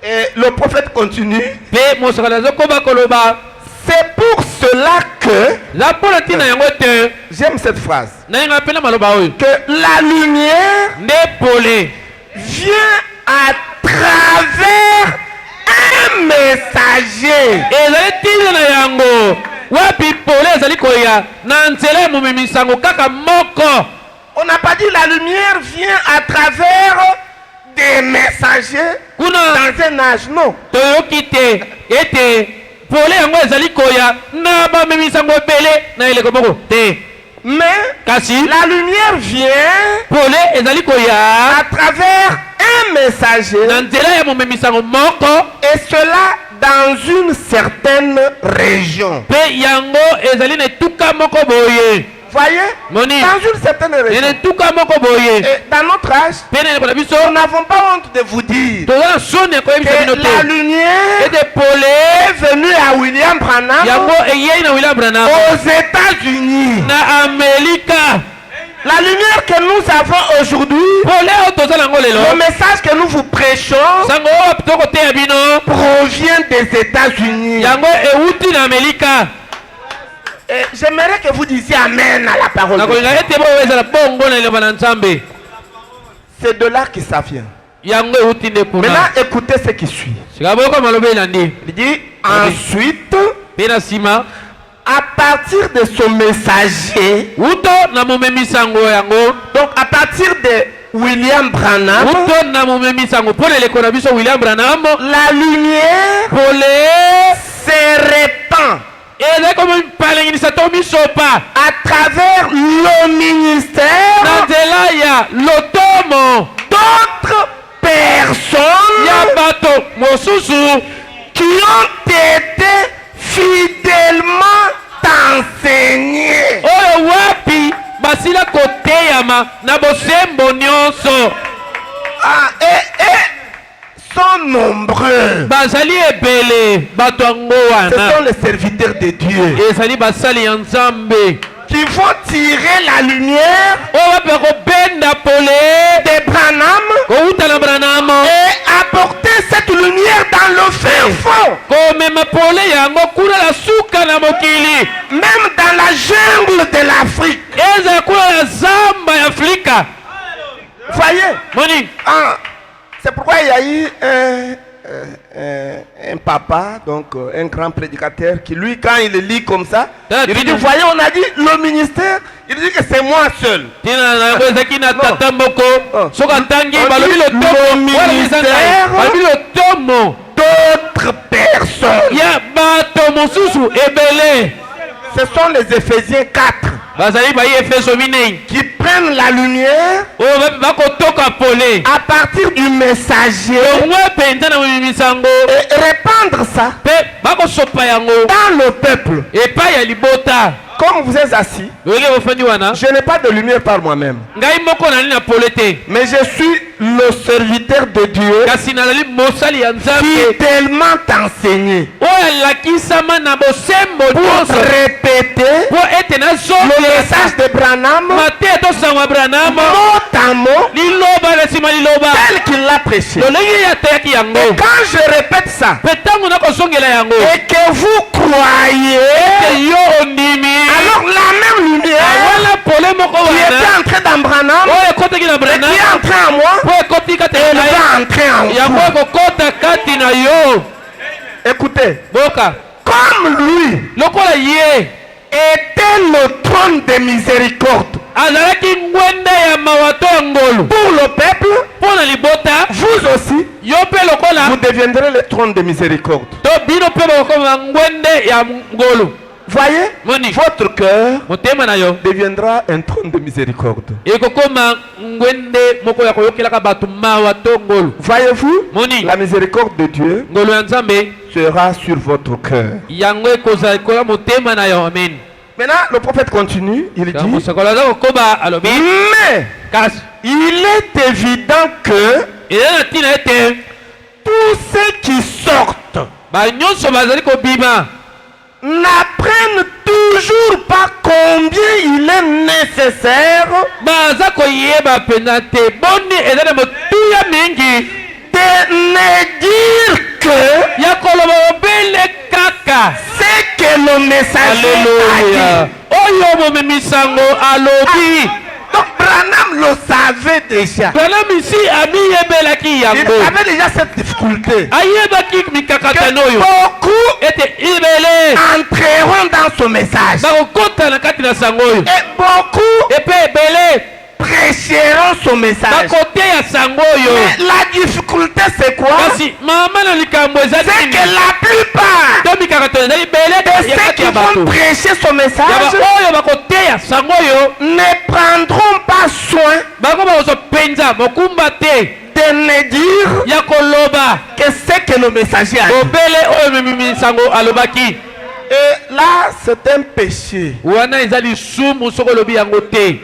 Et le prophète continue. mpe mosakali azokoba koloba C'est pour cela que, eza mpona ntina yango te j'aime cette phrase, nayenga mpe na maloba oyo que la lumière nde pole vient à travers un messager. ezali ntina na yango wapi pole ezali koya na nzela ya momemisango kaka moko. On n'a pas dit la lumière vient à travers des messagers kuna dans un âge, non. toyoki te ete pole yango ezali koya na bamemisango ebele na eleko moko te. Mais kasi la lumière vient pole ezali koya à travers un messager, na nzela ya momemisango moko et cela dans une certaine région. mpe yango ezali na etuka moko boye. Voyez, Moni. dans une certaine région, Ene tuka moko boye. et dans notre âge, Pene ko na biso. nous n'avons pas honte de vous dire Toza sone ko yebisa que bino te. la lumière Ete pole. est venue à William Branham Yango eyei na William Branham. aux États-Unis. Na Amerika. La lumière que nous avons aujourd'hui, Pole o toza nango lelo. le message que nous vous prêchons Sango o toko te ya bino. provient des États-Unis. Yango euti na Amerika. Et j'aimerais que vous disiez Amen à la parole Na de Dieu. kolinga ete bo ezala bongo na liloba na Nzambe. C'est de là que ça vient. Yango euti nde kuna. Maintenant, écoutez ce qui suit. Sikaboko malobe elandi. Il dit ensuite, Pena sima. à partir de son messager, Uto na momemi sango yango. donc à partir de William Branham, Uto na momemi sango. Pole le kona biso William Branham. la lumière Pole. se répand Ele comme palengisa to biso pa. à travers le ministère Na nzela ya lotomo. d'autres personnes Ya bato mosusu. qui ont été fidèlement enseignés. Oyo wapi basila koteyama na bosembo nyonso. Ah, et sont nombreux. Bazali ebele bato yango Ce wana. sont les serviteurs de Dieu Ezali basali ya Nzambe. qui vont tirer la lumière Oyo wapi bakobenda pole. de Branham Kouta na Branham. et apporter cette lumière dans le fin fond, Komema pole yango kuna la suka na mokili. même dans la jungle de l'Afrique. Eza kuna la zamba ya Afrika. Voyez, Moni. ah, c'est pourquoi il y a eu un papa, donc un grand prédicateur, qui lui, quand il lit comme ça, il dit, voyez, on a dit le ministère, il dit que c'est moi seul. Tina na ezaki na tata moko. Soka tangi On balobi dit le tomo. le Wala misanga. ministère. Balobi le tomo. D'autres personnes. Ya bato mosusu ebele. Ce sont les Éphésiens 4 Bazali ba Efeso minei. qui prennent la lumière Oyo bakotoka pole. à partir du messager Omwe penza na mimisango. et répandre ça Pe bakosopa yango. dans le peuple. Epai ya libota. Comme vous êtes assis, Lolenge bofandi wana. je n'ai pas de lumière par moi-même, Ngai moko nali na pole te. mais je suis le serviteur de Dieu Kasi nalali mosali ya Nzambe. fidèlement enseigné Oyo alakisama na bosembo pour nyonso. répéter Po ete le nazongesa. message de Branham Mate tosangwa Branham. mot à mot Liloba na nsima liloba. tel qu'il l'a prêché. Lolenge yateyaki yango. Et quand je répète ça Pe ntango nakosongela yango. et que vous croyez, Ete yo ondimi. alors la même lumière Awala pole moko qui était wana. entrée dans Branham Oyo ekotaki na et Branham. qui est entrée en moi, Po ekoti kati elle na ye. va entrer en Yango vous. ekokota kati na yo. Écoutez, Boka. comme lui Lokola ye. était le trône de miséricorde Azalaki ngwende ya mawato ya ngolu. pour le peuple, Mpo na libota. vous aussi, Yo mpe lokola. vous deviendrez le trône de miséricorde. To bino mpe bakokoma ngwende ya ngolu. Voyez, Moni. votre cœur Motema na yo. deviendra un trône de miséricorde. Ekokoma ngwende moko ya koyokelaka bato mawa to ngolu. Voyez-vous, Moni. la miséricorde de Dieu Ngolu ya Nzambe. sera sur votre cœur. Yango ekozala ekola motema na yo. Amen. Maintenant, le prophète continue, il dit, Mosakolo aza kokoba alobi. mais Kasi. il est évident que Eza na ntina ete. tous ceux qui sortent Banyonso bazali kobima. n'apprennent toujours pas combien il est nécessaire Baza koyeba mpenza te. Boni eza na motuya mingi. de ne dire que Ya koloba obele kaka. ce que le messager a Alléluia. dit. Oyo momemisango alobi. Donc Branham le savait déjà. Branham isi amiyebelaki Il yango. avait déjà cette difficulté. Ayebaki mikakatano Que oyo. beaucoup Ete ibele. entreront dans ce message. Bakokota na kati na sango oyo. Et beaucoup Epe ebele. prêcheront ce message. Bakoteya sango oyo. Mais la difficulté c'est quoi? Kasi mama na likambo eza C'est nini? que la plupart To mikakatano ezali ebele de ya ceux kati qui ya bato. vont prêcher ce Ya message oyo bakoteya sango oyo. ne prendront pas soin Bango bakozopenza mokumba te. de ne dire Ya koloba. que c'est que le messager a dit. Obele oyo memimisango alobaki. Et là, c'est un péché. wana eza lisumu soki olobi yango te.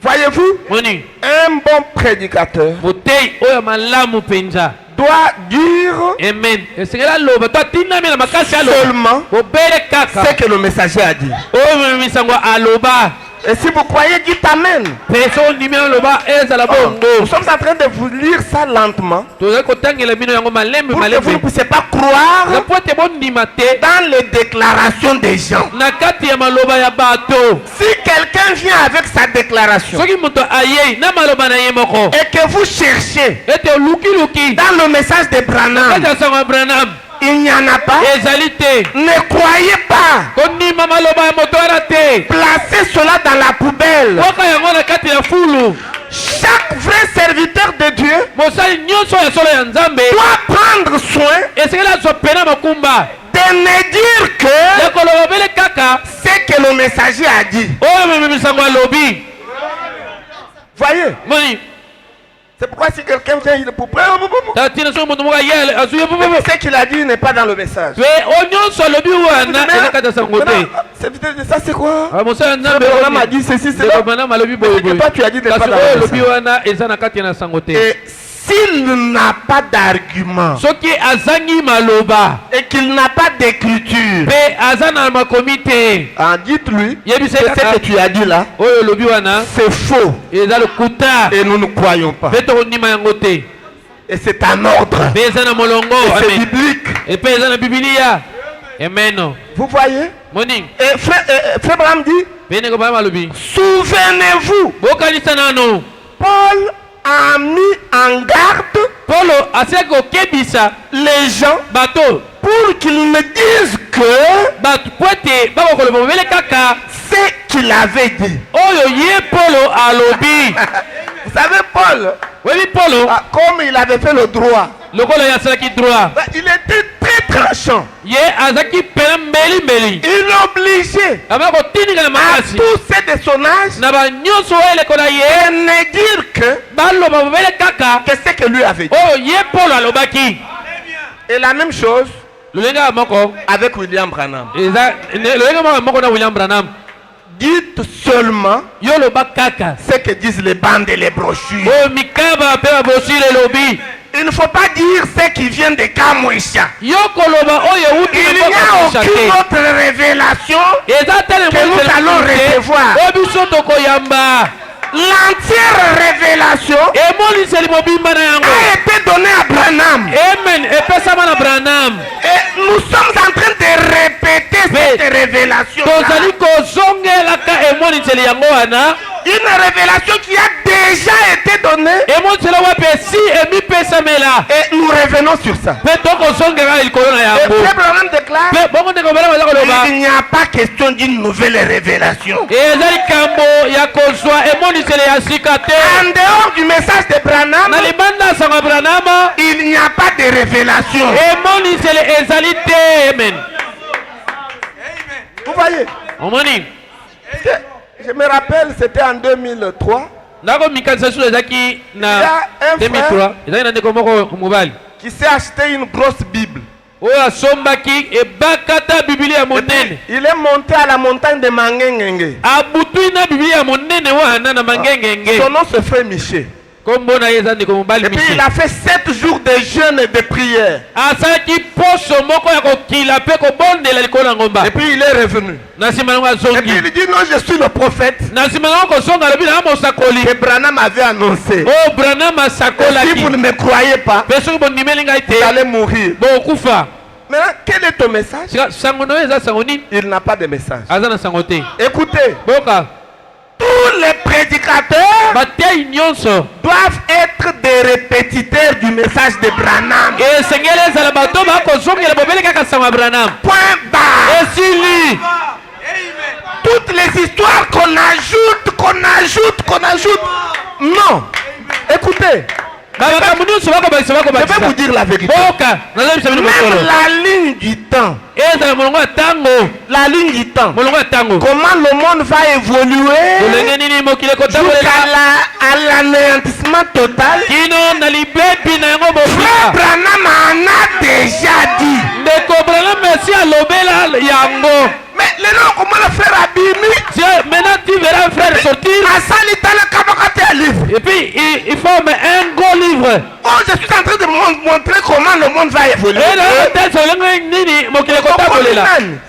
Voyez-vous, Moni un bon prédicateur motei oyo malamu mpenza doit dire amen esengeli aloba to atindami na makasi aloba seulement obele kaka ce que le messager a dit. oyo mememisango aloba. Et si vous croyez, dites Amen. mpe so ondimi aloba ezala Nous bongo. sommes en train de vous lire ça lentement tozali kotangela bino yango malembe pour que vous ne malembe puissiez pas croire po ete bondima te dans les déclarations des gens. na kati ya maloba ya bato. Si quelqu'un vient avec sa déclaration soki moto ayei na maloba na ye moko et que vous cherchez ete olukiluki dans le message de Branham, kati ya sango ya Branham il n'y en a pas, ezali te. ne croyez pas. kondima maloba ya moto wana te. Placez cela dans la poubelle. waka yango na kati ya fulu. Chaque vrai serviteur de Dieu mosali nyonso ya solo ya nzambe doit prendre soin esengeli azwa pena makumba de ne dire que ya koloba bele kaka ce que le messager a dit. oyo mememisango alobi. Voyez, moni c'est pourquoi si quelqu'un vient, il peut tatina soki moto moko aye azuye ce qu'il a dit n'est pas dans le message. pe o nyonso alobi wana eza kati ya sango te. Ça c'est quoi? mosali ya nzambe On m'a dit ceci, c'est là. Branham alobi Mais boyeboye toi tu as dit n'est pas kasi dans oyo le alobi message. wana eza na kati na sango te. Et s'il n'a pas d'argument soki azangi maloba et qu'il n'a pas d'écriture, pe aza na makomi te dites-lui que yebisa ce kaka que tu as dit là, oyo olobi wana c'est faux eza lokuta et nous ne croyons pas. pe tokondima yango te. Et c'est un ordre. pe eza na molongo. Et c'est Amen. biblique. epe eza na bibilia. Amen. Vous voyez? moni Et frère Branham dit, pe ndenge baya malobi souvenez-vous, bokanisa nano Paul a mis en garde polo asili kokebisa les gens bato pour qu'ils ne disent que bato po ete bakokoloba bobele kaka ce qu'il avait dit. oyo ye polo alobi. Vous savez, Paul, webi polo comme il avait fait le droit, lokola ye asalaki droit il était très tranchant. ye azalaki pena mbelimbeli Il obligeait abaa kotindika na à makasi tous ces de son âge na banyonso oyo elekola de ye ne dire que baloba bobele kaka ce que lui avait dit. oyo ye polo alobaki. Et la même chose lolenge moko avec William Branham. eza lolenge moko na William Branham. Dites seulement yo loba kaka ce que disent les bandes et les brochures. oyo mikaba mpe babosile elobi. Il ne faut pas dire ce qui vient de Kamwisha. yo koloba oyo euti Il n'y a aucune autre révélation eza tele que nous allons recevoir. oyo biso tokoyamba. L'entière révélation emoniseli mobimba na yango a été donnée à Branham. amen epesama na Branham. Et nous sommes en train de répéter cette révélation. tozali kozongelaka emoniseli yango wana. Une révélation qui a déjà été donnée. emoniseli wapi esi emipesamela Et nous revenons sur ça. mpe tokozongela likolo na Et yango. Frère Branham déclare, mpe bongo ndenge obele baza koloba il n'y a pas question d'une nouvelle révélation. eza likambo ya kozwa emoniseli ya sika te. En dehors du message de Branham, na libanda ya sango ya Branham il n'y a pas de révélation. emoniseli ezali te. Amen. Vous voyez? omoni Je me rappelle, c'était en 2003, ndako mikanisa susu ezalaki na Il y a un 2003 ezalaki na ndeko moko mobali qui s'est acheté une grosse Bible. oyo asombaki ebakata biblia ya monene. Il est monté à la montagne de Mangengenge. abutui na biblia ya monene wana na mangengenge. Son nom se fait Miché. kombo na ye eza ndeko mobali Et puis Michel. il a fait 7 jours de jeûne et de prière. asalaki poso moko ya kokila mpe kobondela likolo ya ngomba. Et puis il est revenu. na nsima nango Et puis azongi. il dit non, je suis le prophète na nsima nango kosonga alobi na mosakoli. que Branham avait annoncé. oyo Branham Et si asakolaki. vous ne me croyez pas, mpe soki bondimeli ngai vous te allez mourir. bokufa. Maintenant, quel est ton message? sika sango na oyo eza sango nini. Il n'a pas de message. aza na sango te. Écoutez, boka tous les prédicateurs batei nyonso doivent être des répétiteurs du message de Branham. esengeli ezala bato bakozongela bobele kaka sango ya Branham. Point barre. esili Toutes les histoires qu'on ajoute. Non. Écoutez, bamakambo nyonso bakobakisa je vais vous bakobakisa. dire la vérité. boka nazabisa bino Même mokolo la ligne du temps, ezala molongo ya ntango. la ligne du temps, molongo ya ntango comment le monde va évoluer lolenge nini mokili jusqu'à ekotambolela à l'anéantissement total. kino na libebi na yango Frère mobika. Branham en a déjà dit. ndeko Branham mwasi alobela yango. Mais les gens comment le frère Abimi? Maintenant tu verras un frère sortir. Asali tala kabakate un livre. Et puis il forme un gros livre. Oh, je suis en train de montrer comment le monde va évoluer. Et là,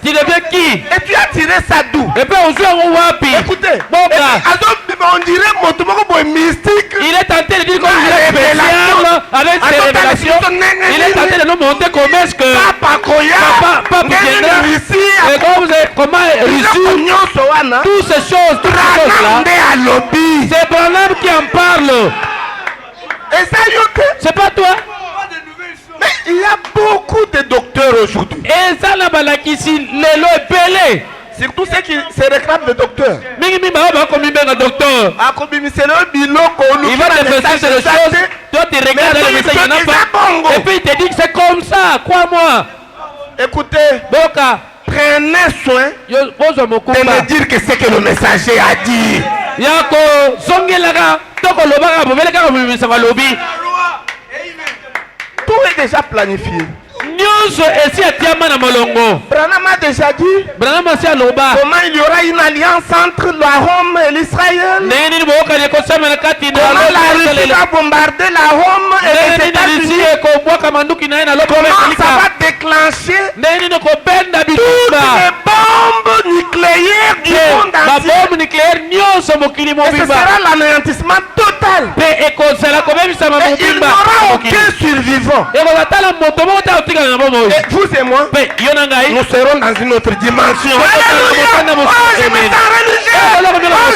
tu deviens qui? Et tu as tiré ça d'où? Et puis on joue en wapi. Écoutez, Boka. on dirait mon mystique. Il est tenté de dire comme il est spécial avec ses révélations. Il est tenté de nous montrer comment est-ce que Papa Koya, Papa ici, et comment réussit toutes ces choses-là. C'est Branham qui en parle. Et ça, c'est pas toi. Mais il y a beaucoup de docteurs aujourd'hui. Et ça, la balakisi, le pelé. Surtout ceux qui se réclament de docteurs. Il va te faire ces choses. Toi, tu regardes le message, il n'y en a pas. Et puis il te dit que c'est comme ça, crois-moi. Écoutez, Boka, prenez soin de me dire que c'est que le messager a dit. Yako, Zongelaka, Toko Lobaka, Bovelaka, Bobisavalobi. Tout est déjà planifié. Nyonso esi atiama na molongo. Branham a déjà dit comment il y aura une alliance entre la Rome et l'Israël. Comment la Russie va bombarder la Rome et les États-Unis. Comment ça va déclencher toutes les bombes nucléaires du monde entier. Et ce sera l'anéantissement total. Et il n'y aura aucun survivant. Et vous et moi, nous serons dans une autre dimension. Alléluia! Oh, je me sens religieux! Oh,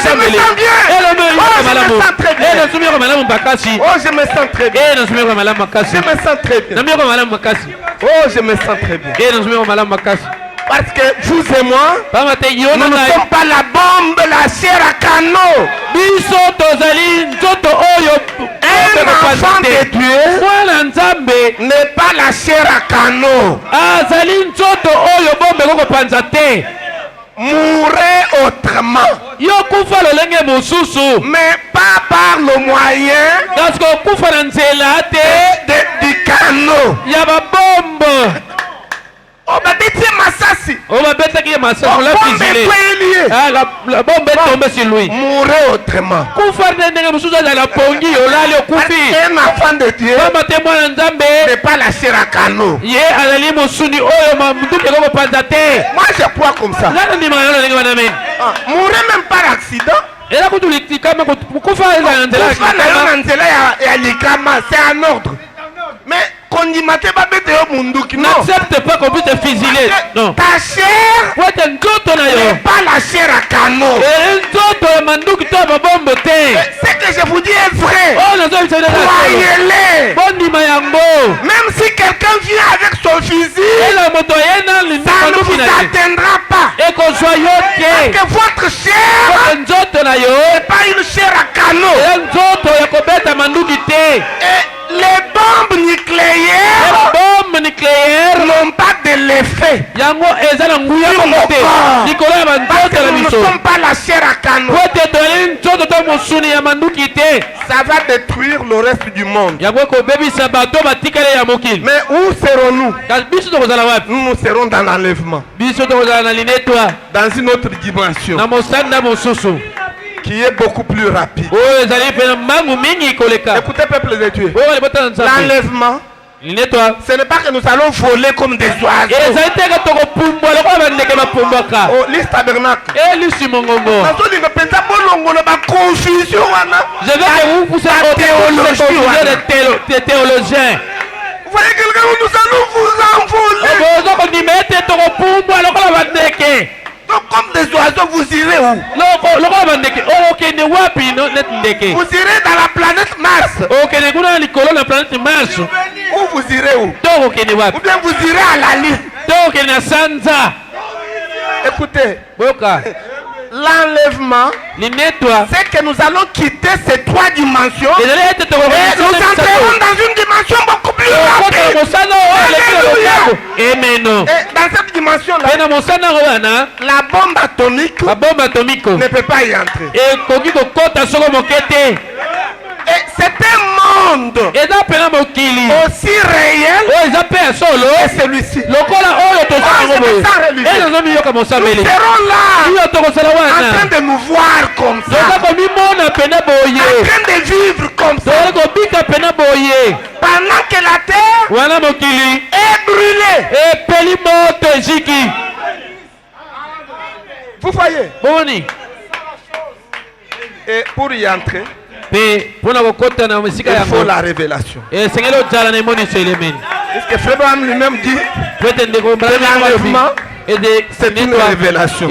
je me sens bien! Oh, je me sens très bien! Oh, je me sens très bien! Je me sens très bien! Oh, je me sens très bien! Parce que vous et moi, nous ne sommes pas la bombe, la chair à canon. Un enfant de Dieu n'est pas la chair à canon. Mourrez autrement. Mais pas par le moyen du canon. Oh, bah, Massassi. On va mettre qui est massacre, on l'a fusillé. La bombe est tombée sur lui. Mourir autrement. Un enfant de Dieu n'est pas la chair à canon. Moi je crois comme ça. Mourir même par accident. C'est un ordre. Mais n'accepte pas qu'on puisse te fusiller. Non. Ta chair n'est pas la chair à canon. Ce que je vous dis est vrai. Croyez-les. Même si quelqu'un vient avec son fusil, ça ne vous atteindra pas. Parce que votre chair n'est pas une chair à canon. Et les bombes nucléaires n'ont pas de l'effet. Parce que nous ne sommes pas la chair à canon. Ça va détruire le reste du monde. Mais où serons-nous? Nous serons dans l'enlèvement. Dans une autre dimension qui est beaucoup plus rapide. Écoutez, peuple de Dieu, l'enlèvement, ce n'est pas que nous allons voler comme des oiseaux. Oh, liste tabernacle. Je vais que vous poussez des théologiens. Vous voyez quelqu'un où nous allons vous envoler. Donc comme des oiseaux, vous irez où? Vous irez dans la planète Mars. Ou vous irez où? Ou bien vous irez à la Lune. Écoutez, l'enlèvement, c'est que nous allons quitter ces trois dimensions et nous entrerons dans une dimension beaucoup plus rapide. Et dans cette dimension-là, la bombe atomique ne peut pas y entrer. Et c'est un monde aussi réel que celui-ci. Nous serons là en train de nous voir comme ça, en train de vivre comme ça, pendant que la terre est brûlée. Vous voyez? Et pour y entrer, il faut la révélation. Est-ce que Frère Branham lui-même dit que l'enlèvement, c'est une révélation?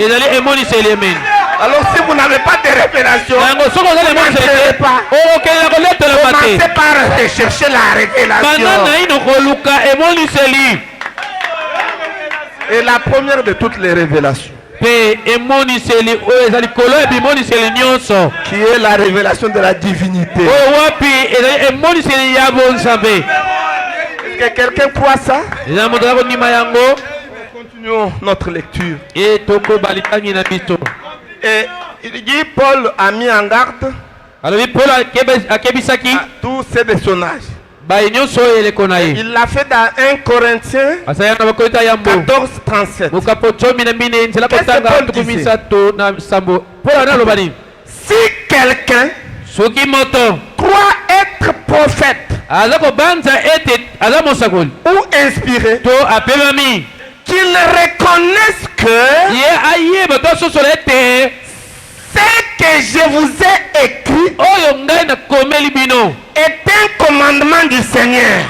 Alors si vous n'avez pas de révélation, commencez par rechercher la révélation. Et la première de toutes les révélations, qui est la révélation de la divinité. Est-ce que quelqu'un croit ça? Continuons notre lecture. Et il dit, Paul a mis en garde tous ces personnages. Il l'a fait dans 1 Corinthiens 14:37. Si quelqu'un croit être prophète ou inspiré, qu'il reconnaisse que ce que je vous ai écrit est un commandement du Seigneur.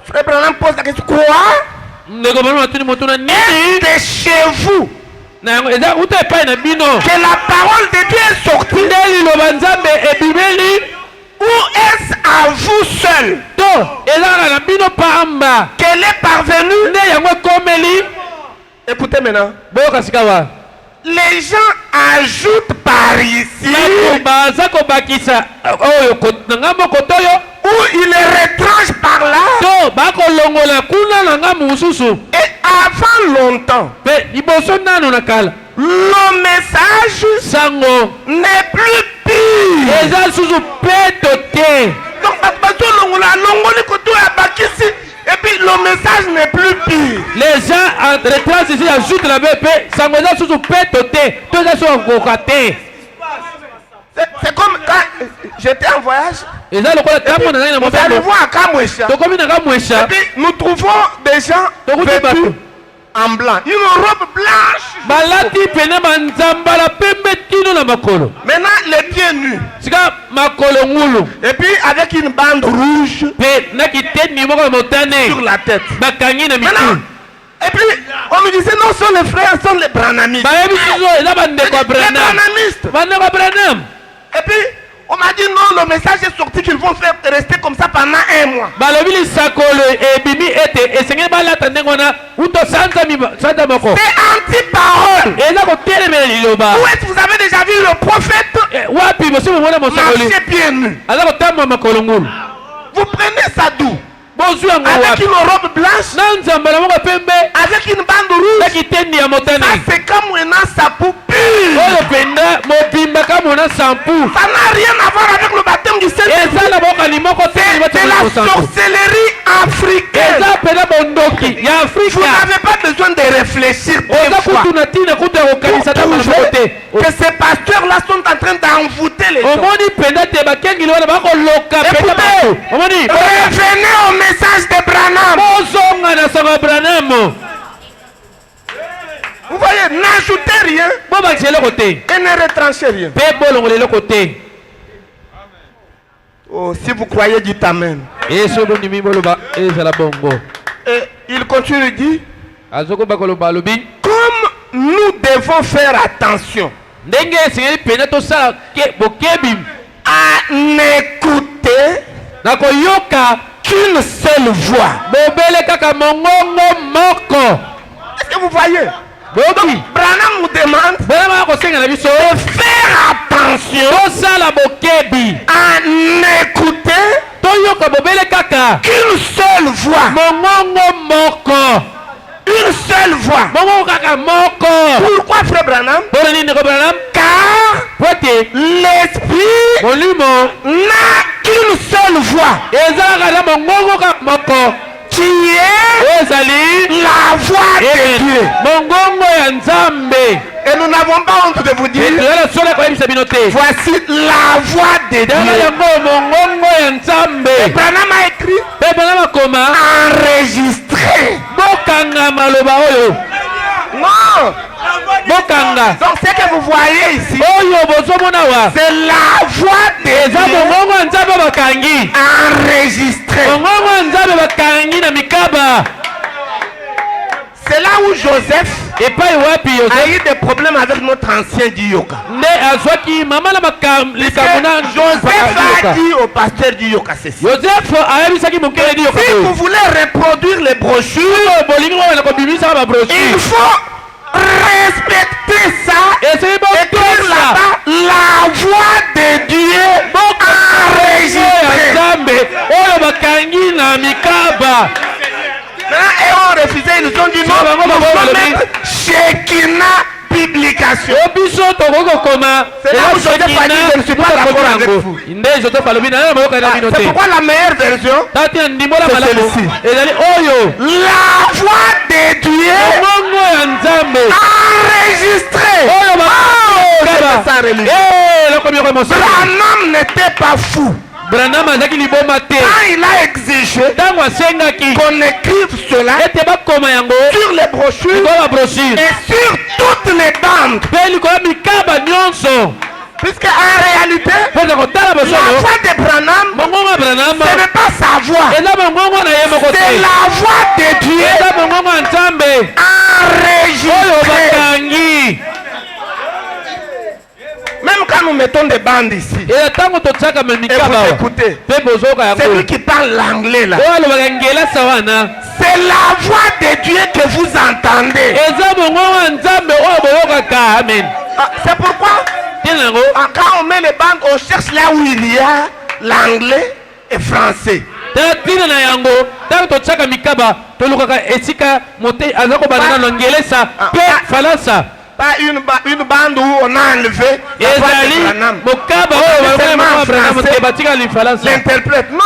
Frère Branham pose la question, quoi? Est de chez vous que la parole de Dieu est sortie, ou est-ce à vous seul qu'elle est parvenue? Écoutez maintenant. Les gens ajoutent par ici, ou ils les retranchent par là. Et avant longtemps, le message n'est plus pire. Donc, et puis le message n'est plus pire. Les gens retracent ici, ajoutent la BP, ça me donne sous pétoté, tout ça sont cocatés. C'est comme quand j'étais en voyage. Vous allez voir à Kamwesha. Et puis nous trouvons des gens vêtus en blanc, une robe blanche. Maintenant les pieds nus. Et puis avec une bande rouge sur la tête. Maintenant, et puis on me disait non, sont les frères, sont les branhamistes. Les branhamistes. Et puis on m'a dit non, le message est sorti qu'ils vont faire rester comme ça pendant 1 mois. C'est anti-parole. Où est-ce que vous avez déjà vu le prophète marcher pieds nus? Vous prenez ça d'où? Avec une robe blanche, avec une bande rouge. Ça c'est comme un sapoupi. Ça n'a rien à voir avec le baptême du Saint-Esprit. C'est la sorcellerie africaine. Vous n'avez pas besoin de réfléchir deux fois que ces pasteurs-là sont en train d'envoûter les gens. Revenez au message de Branham. Vous voyez, n'ajoutez rien et ne retranchez rien. Oh, si vous croyez, dites Amen. Et il continue, il dit, comme nous devons faire attention à n'écouter qu'une seule voix. Est-ce que vous voyez? Donc, Branham nous demande de faire attention à n'écouter qu'une seule voix. Une seule voix. Pourquoi frère Branham? Car l'esprit n'a qu'une seule voix, qui est la voix de Dieu. Et nous n'avons pas honte de vous dire, voici la voix de Dieu. Et Branham a écrit, enregistré. Non. Donc ce que vous voyez ici, c'est la voix de Dieu enregistrée. C'est là où Joseph a eu des problèmes avec notre ancien Diyoka. Joseph a dit au pasteur Diyoka ceci: si vous voulez reproduire les brochures, il faut respecter ça et écrire là-bas la voix de Dieu enregistrée. Et on refusait, ils ont dit non, on va mettre Shekinah publication. C'est là où Joseph a dit, je ne suis pas d'accord avec vous. C'est pourquoi la meilleure version, c'est celle-ci: la voix de Dieu enregistrée. Branham n'était pas fou. Quand il a exigé qu'on écrive cela sur les brochures et sur toutes les bandes, puisque en réalité la voix de Branham, ce n'est pas sa voix, c'est la voix de Dieu enregistrée. Même quand nous mettons des bandes ici, et vous écoutez, c'est lui qui parle l'anglais là. C'est la voix de Dieu que vous entendez. C'est pourquoi quand on met les bandes, on cherche là où il y a l'anglais et français. Pas une bande où on a enlevé la voix de Branham. L'interprète. Non.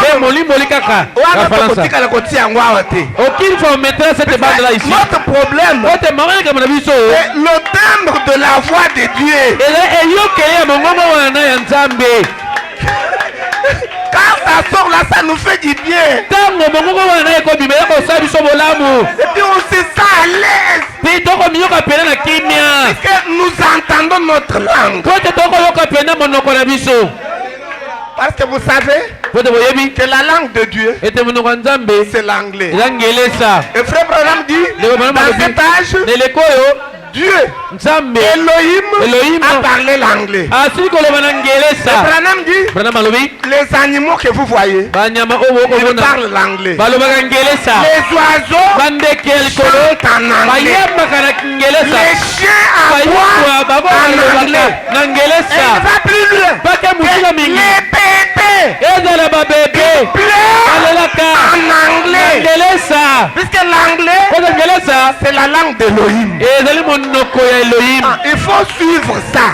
Notre problème, c'est le timbre de la voix de Dieu. Quand ça sort là, ça nous fait du bien. Et puis on se sent à l'aise. Et que nous entendons notre langue. Parce que vous savez que la langue de Dieu, c'est l'anglais. Et frère Branham dit, dans cet âge, Dieu, Elohim a parlé l'anglais. Branham dit, les animaux que vous voyez, ils parlent l'anglais. Les oiseaux chantent en anglais. Les chiens aboient en anglais. Et il va plus loin. Les bébés pleurent en anglais. Puisque l'anglais, c'est la langue d'Elohim. Il faut suivre ça.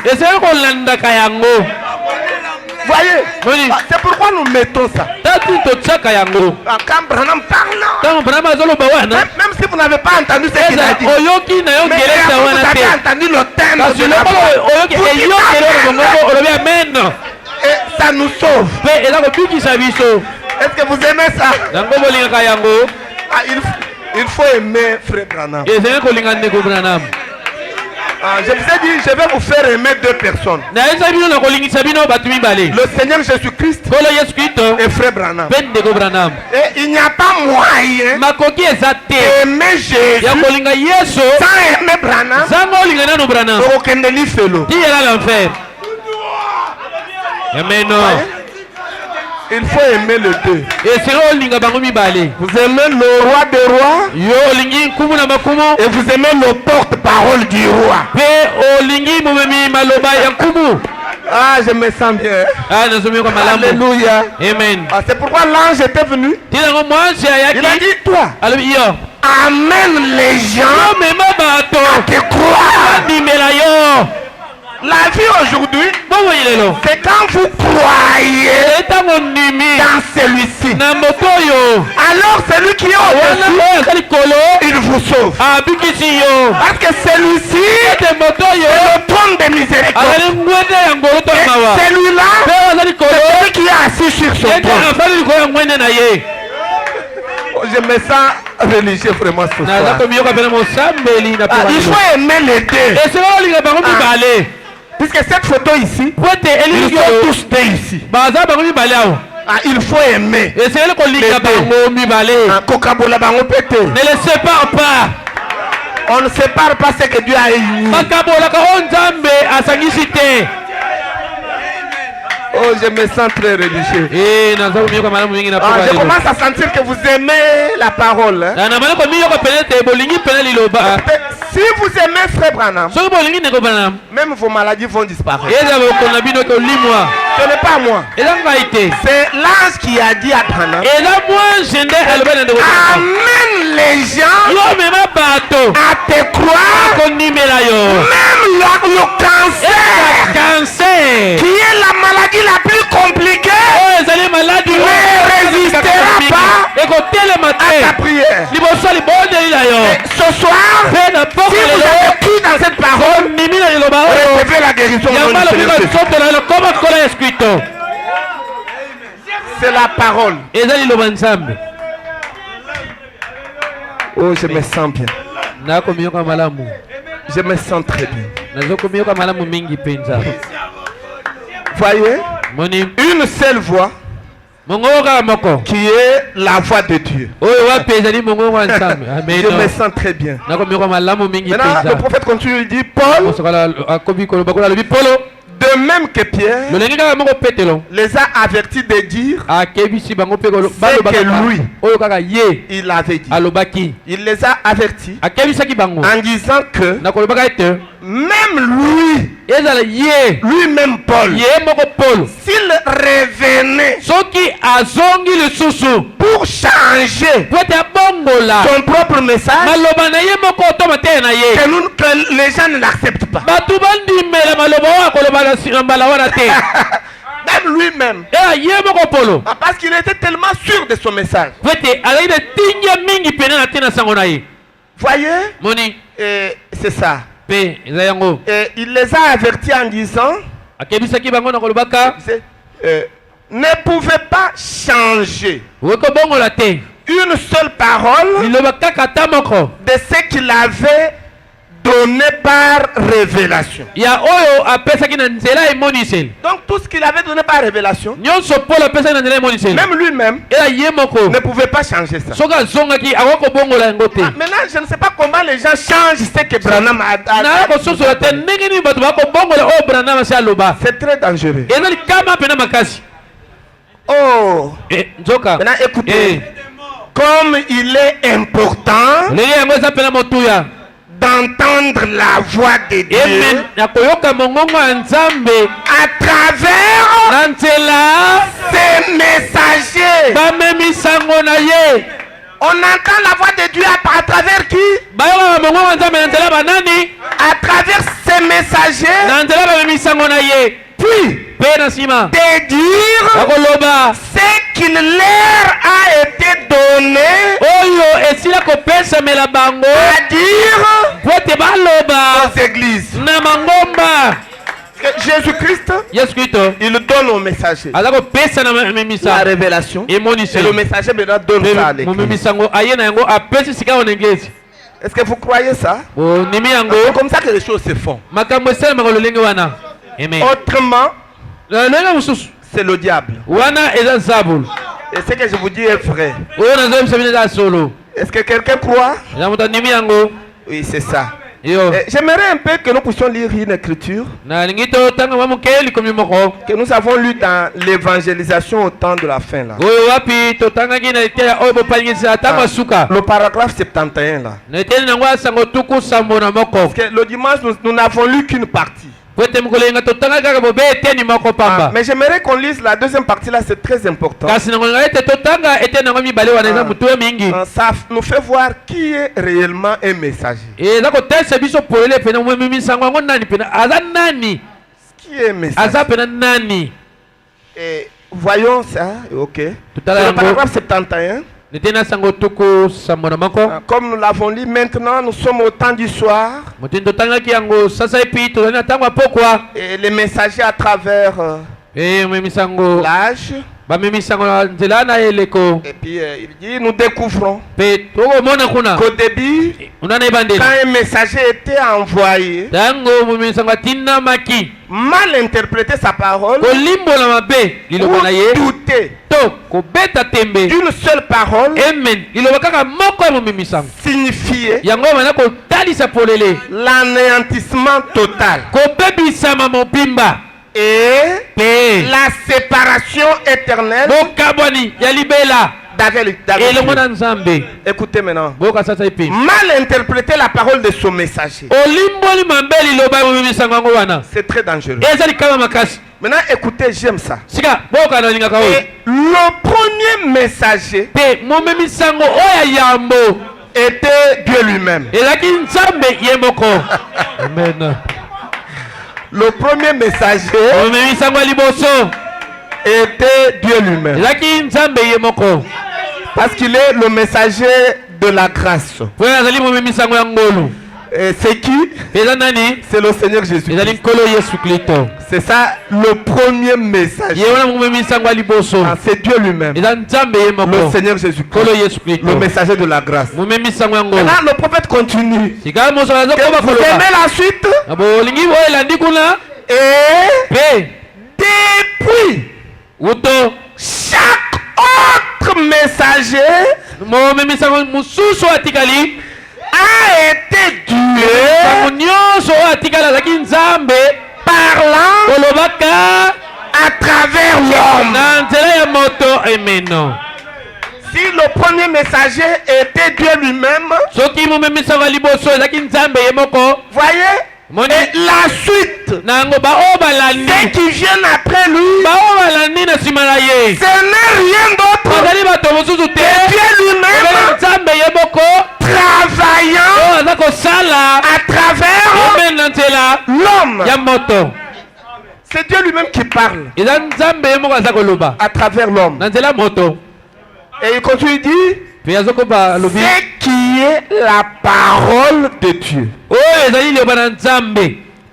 Voyez, c'est pourquoi nous mettons ça. Quand Branham parle, même si vous n'avez pas entendu ce qu'il a dit, mais vous avez entendu le thème de la voix. Et ça nous sauve. Est-ce que vous aimez ça? Il faut aimer frère Branham. Je vous ai dit, je vais vous faire aimer deux personnes. Le Seigneur Jésus-Christ et frère Branham. Et il n'y a pas moyen d'aimer Jésus sans aimer Branham. Amen. Il faut aimer le deux. Vous aimez le roi des rois et vous aimez le porte-parole du roi. Ah, je me sens bien. Alléluia. Amen. C'est pourquoi l'ange était venu. Il a dit, toi, amène les gens à te croire. La vie aujourd'hui, c'est quand vous croyez dans celui-ci. Alors celui qui est au-dessus, il vous sauve. Parce que celui-ci, c'est le trône de miséricorde. Et celui-là, c'est celui qui est assis sur son trône. Je me sens religieux vraiment ce soir. Il faut aimer les deux. Puisque cette photo ici, ils sont tous deux ici. Il faut aimer. Ne les sépare pas. On ne sépare pas ce que Dieu a uni. Oh, je me sens très religieux. Je commence à sentir que vous aimez la parole. Hein? Si vous aimez Frère Branham, même vos maladies vont disparaître. Ce n'est pas moi. C'est l'ange qui a dit à Branham, amène les gens à te croire. Même le cancer, qui est la maladie la plus compliquée, ne résistera pas à ta prière. Ce soir, si vous avez cru dans cette parole, recevez la guérison. C'est la parole. Oh, je me sens bien. Je me sens très bien. Voyez, une seule voix qui est la voix de Dieu. Je me sens très bien. Maintenant, le prophète continue, il dit, Paul, de même que Pierre les a avertis de dire ce que lui, il avait dit. Il les a avertis en disant que même lui-même Paul, s'il revenait pour changer son propre message, que les gens ne l'acceptent pas. Même lui-même, parce qu'il était tellement sûr de son message. Voyez, c'est ça. Et il les a avertis en disant ne pouvez pas changer une seule parole de ce qu'il avait donné par révélation. Donc tout ce qu'il avait donné par révélation, même lui-même ne pouvait pas changer ça. Maintenant, je ne sais pas comment les gens changent ce que Branham a dit. C'est très dangereux. Oh, maintenant écoutez, comme il est important d'entendre la voix de Dieu à travers ces messagers. On entend la voix de Dieu à travers qui? À travers ces messagers. Puis de dire ce qu'il leur a été donné à dire aux églises. Jésus-Christ, il donne au messager la révélation et le messager maintenant donne ça à l'église. Est-ce que vous croyez ça? C'est comme ça que les choses se font. Autrement, c'est le diable. Et ce que je vous dis est vrai. Est-ce que quelqu'un croit? Oui, c'est ça. J'aimerais un peu que nous puissions lire une écriture que nous avons lu dans l'évangélisation au temps de la fin là. Le paragraphe 71 là. Parce que le dimanche nous n'avons lu qu'une partie. Mais j'aimerais qu'on lise la deuxième partie là, c'est très important. Ça nous fait voir qui est réellement un messager. Qui est un messager? Et voyons ça, ok. Le paragraphe 71. Comme nous l'avons lu maintenant, nous sommes au temps du soir. Et les messagers à travers l'âge. Et puis il dit, nous découvrons qu'au début, quand un messager était envoyé, mal interpréter sa parole, ou douter d'une seule parole, signifiait l'anéantissement total et la séparation éternelle d'avec écoutez maintenant. Mal interpréter la parole de son messager, c'est très dangereux. Maintenant écoutez, j'aime ça. Et le premier messager était Dieu lui-même. Amen. Le premier messager était Dieu lui-même. Parce qu'il est le messager de la grâce. Et c'est qui? C'est le Seigneur Jésus. C'est ça le premier messager. C'est Dieu lui-même. Le Seigneur Jésus. Le messager de la grâce. Maintenant le prophète continue. Vous aimez la suite? Et depuis chaque autre messager a été tué parlant à travers l'homme. Si le premier messager était Dieu lui-même, voyez, et la suite, ceux qui viennent après lui, ce n'est rien d'autre que Dieu lui-même travaillant à travers l'homme. C'est Dieu lui-même qui parle à travers l'homme. Et il continue, il dit, c'est qui est la parole de Dieu.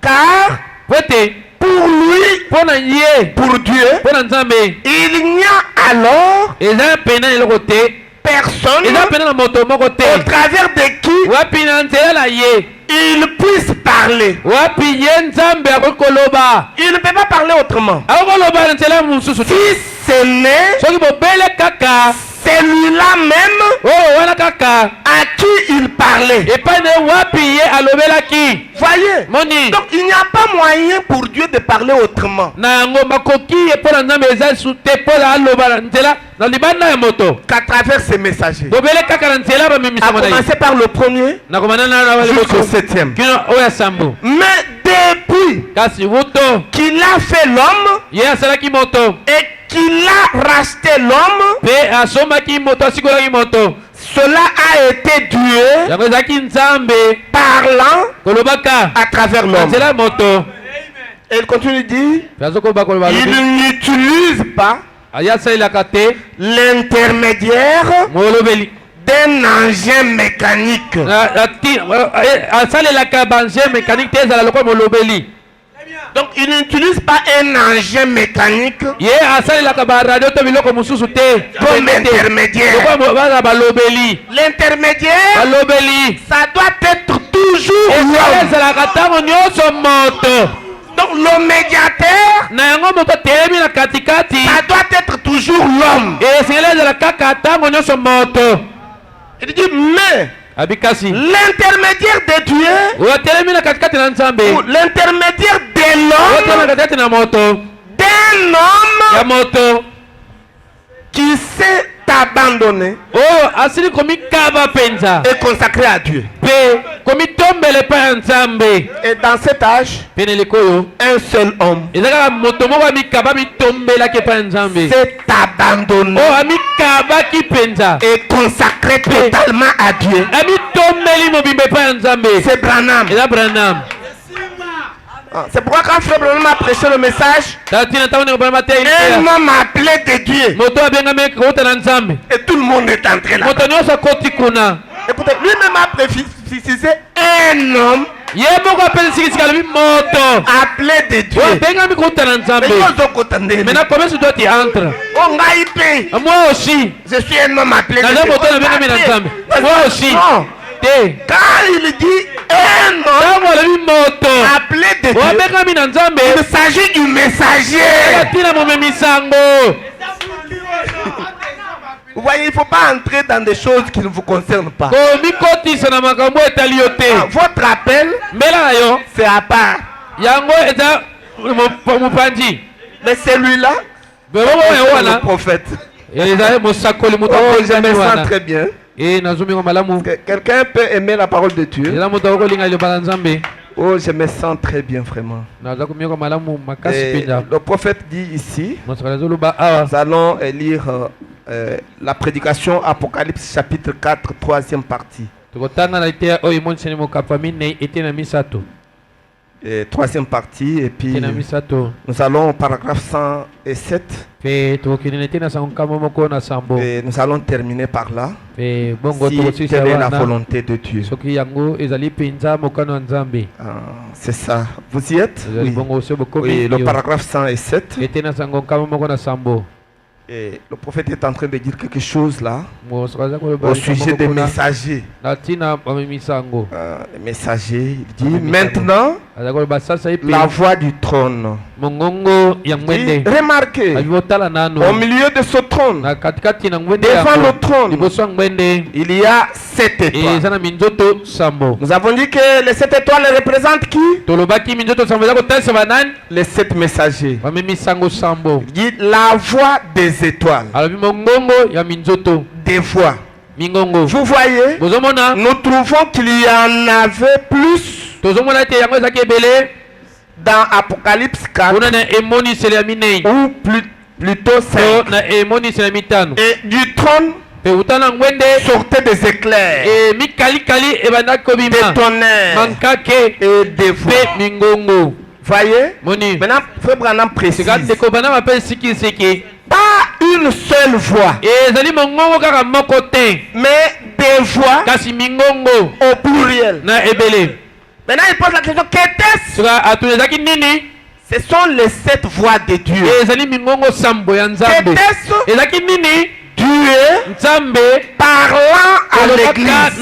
Car pour lui, pour Dieu, il n'y a alors personne au travers de qui il puisse parler. Il ne peut pas parler autrement. Si ce n'est celui-là même à qui il parlait. Voyez, donc il n'y a pas moyen pour Dieu de parler autrement qu'à travers ses messagers. À commencer par le premier jusqu'au septième. Mais depuis qu'il a fait l'homme et qu'il a racheté l'homme, cela a été Dieu parlant à travers l'homme. Et il continue de dire, il n'utilise pas l'intermédiaire d'un engin mécanique. Donc il n'utilise pas un engin mécanique comme intermédiaire. L'intermédiaire, ça doit être toujours l'homme. Donc le médiateur, ça doit être toujours l'homme. Il dit mais l'intermédiaire de Dieu ou l'intermédiaire de l'homme, d'un homme qui s'est abandonné et consacré à Dieu. komitombele pa ya nzambe. Et dans cet âge, Pene likoyo un seul homme ezaka moto moko amikaba mitombelaki pa ya nzambe s'est abandonné oyo amikabaki mpenza et consacré totalement à Dieu. amitombeli mobimba epai ya nzambe. C'est Branham. eza Branham. C'est pourquoi quand Frère Branham a prêché le message, un homme appelé de Dieu. Et tout le monde est entré là. Écoutez, lui-même a précisé un homme appelé de Dieu. Moi aussi. Je suis un homme appelé de Dieu. Quand il dit un homme appelé de Dieu, il s'agit du messager. Vous voyez, il ne faut pas entrer dans des choses qui ne vous concernent pas. Votre appel, c'est à part. Mais celui-là, c'est le prophète. Oh, je me sens très bien. Quelqu'un peut aimer la parole de Dieu. Oh, je me sens très bien, vraiment. Et le prophète dit ici, nous allons lire la prédication Apocalypse chapitre 4, troisième partie. Et troisième partie, et puis nous allons au paragraphe 107 et nous allons terminer par là, si telle est la volonté de Dieu. C'est ça, vous y êtes? Oui. Oui, le paragraphe 107. Et le prophète est en train de dire quelque chose là au sujet des messagers. Les messagers, il dit maintenant la voix du trône. Et remarquez, au milieu de ce trône, devant le trône, il y a 7 étoiles. Nous avons dit que les 7 étoiles représentent qui? Les 7 messagers. Il dit la voix des étoiles. Des voix. Vous voyez, nous trouvons qu'il y en avait plus dans Apocalypse 4 ou plutôt 5. Et du trône sortaient des éclairs, des tonnerres et des voix. Voyez, maintenant Frère Branham précise pas une seule voix, mais des voix au pluriel. Maintenant il pose la question, qu'était-ce? Ce sont les 7 voix de Dieu. Qu'était-ce? Dieu parlant à l'église.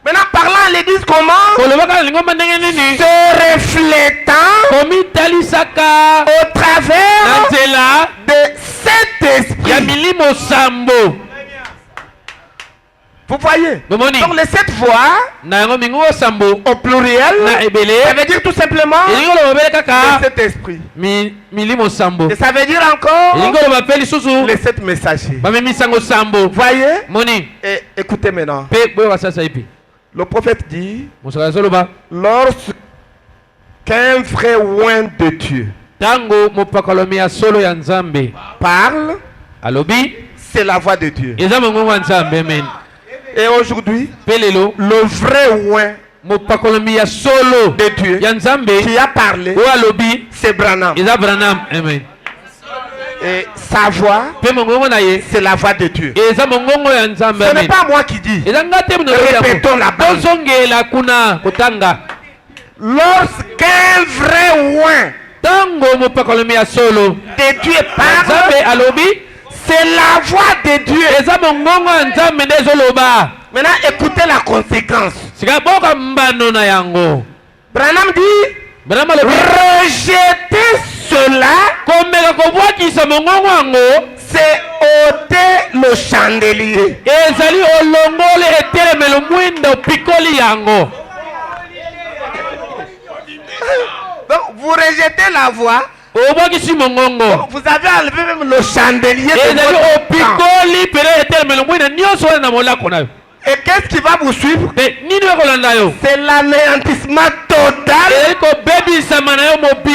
Maintenant, parlant à l'église comment? Se reflétant au travers de cet esprit. Vous voyez? Donc les 7 voix au pluriel, ça veut dire tout simplement le 7 esprits. Et ça veut dire encore les 7 messagers. Vous voyez? Et écoutez maintenant. Le prophète dit, lorsqu'un vrai oint de Dieu parle, c'est la voix de Dieu. Et aujourd'hui, le vrai oint de Dieu qui a parlé, c'est Branham. Et sa voix, c'est la voix de Dieu. Ce n'est pas moi qui dis. Répétons la base. Lorsqu'un vrai oint de Dieu parle, c'est la voix de Dieu. Maintenant, écoutez la conséquence. Branham dit, rejeter cela, c'est ôter le chandelier. Donc vous rejetez la voix. Vous avez enlevé même le chandelier de votre temps. Et qu'est-ce qui va vous suivre? C'est l'anéantissement total,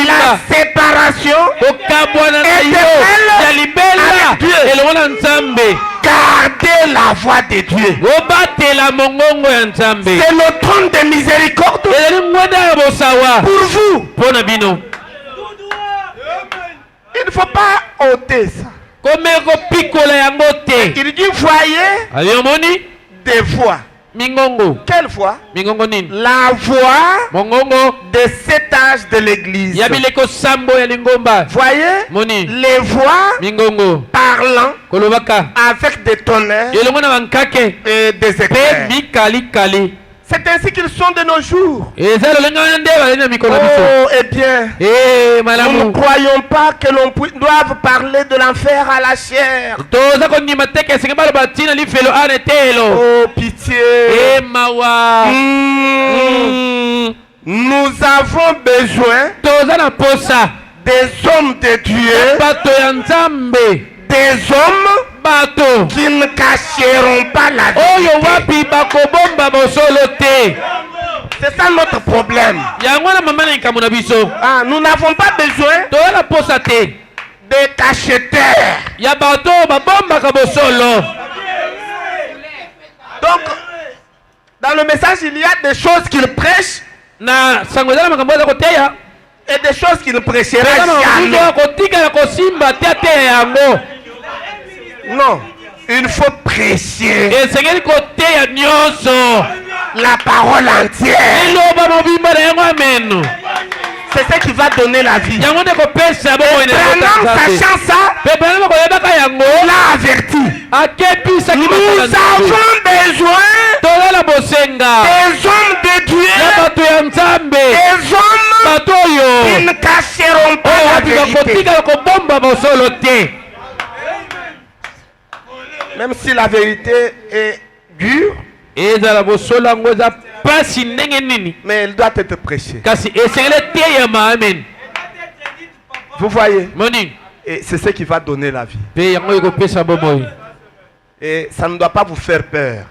la séparation éternelle avec Dieu. Gardez la voix de Dieu. C'est le trône de miséricorde pour vous. Il ne faut pas ôter ça. Il dit voyez des voix. Quelle voix? La voix de cet âge de l'église. Voyez les voix parlant avec des tonnerres et des éclairs. C'est ainsi qu'ils sont de nos jours. Oh, eh bien, nous ne croyons pas que l'on doive parler de l'enfer à la chair. Oh, pitié. Nous avons besoin des hommes de Dieu, des hommes qui ne cacheront pas la vérité. C'est ça notre problème. Nous n'avons pas besoin de cacheteurs. Donc, dans le message, il y a des choses qu'il prêche et des choses qu'il ne prêchera jamais. Non, il faut prêcher la parole entière. C'est ce qui va donner la vie. Branham, sachant ça, l'a averti. Nous avons besoin des hommes de Dieu, des hommes qui ne cacheront pas la vérité. Même si la vérité est dure, mais elle doit être prêchée. Vous voyez? Et c'est ce qui va donner la vie. Et ça ne doit pas vous faire peur.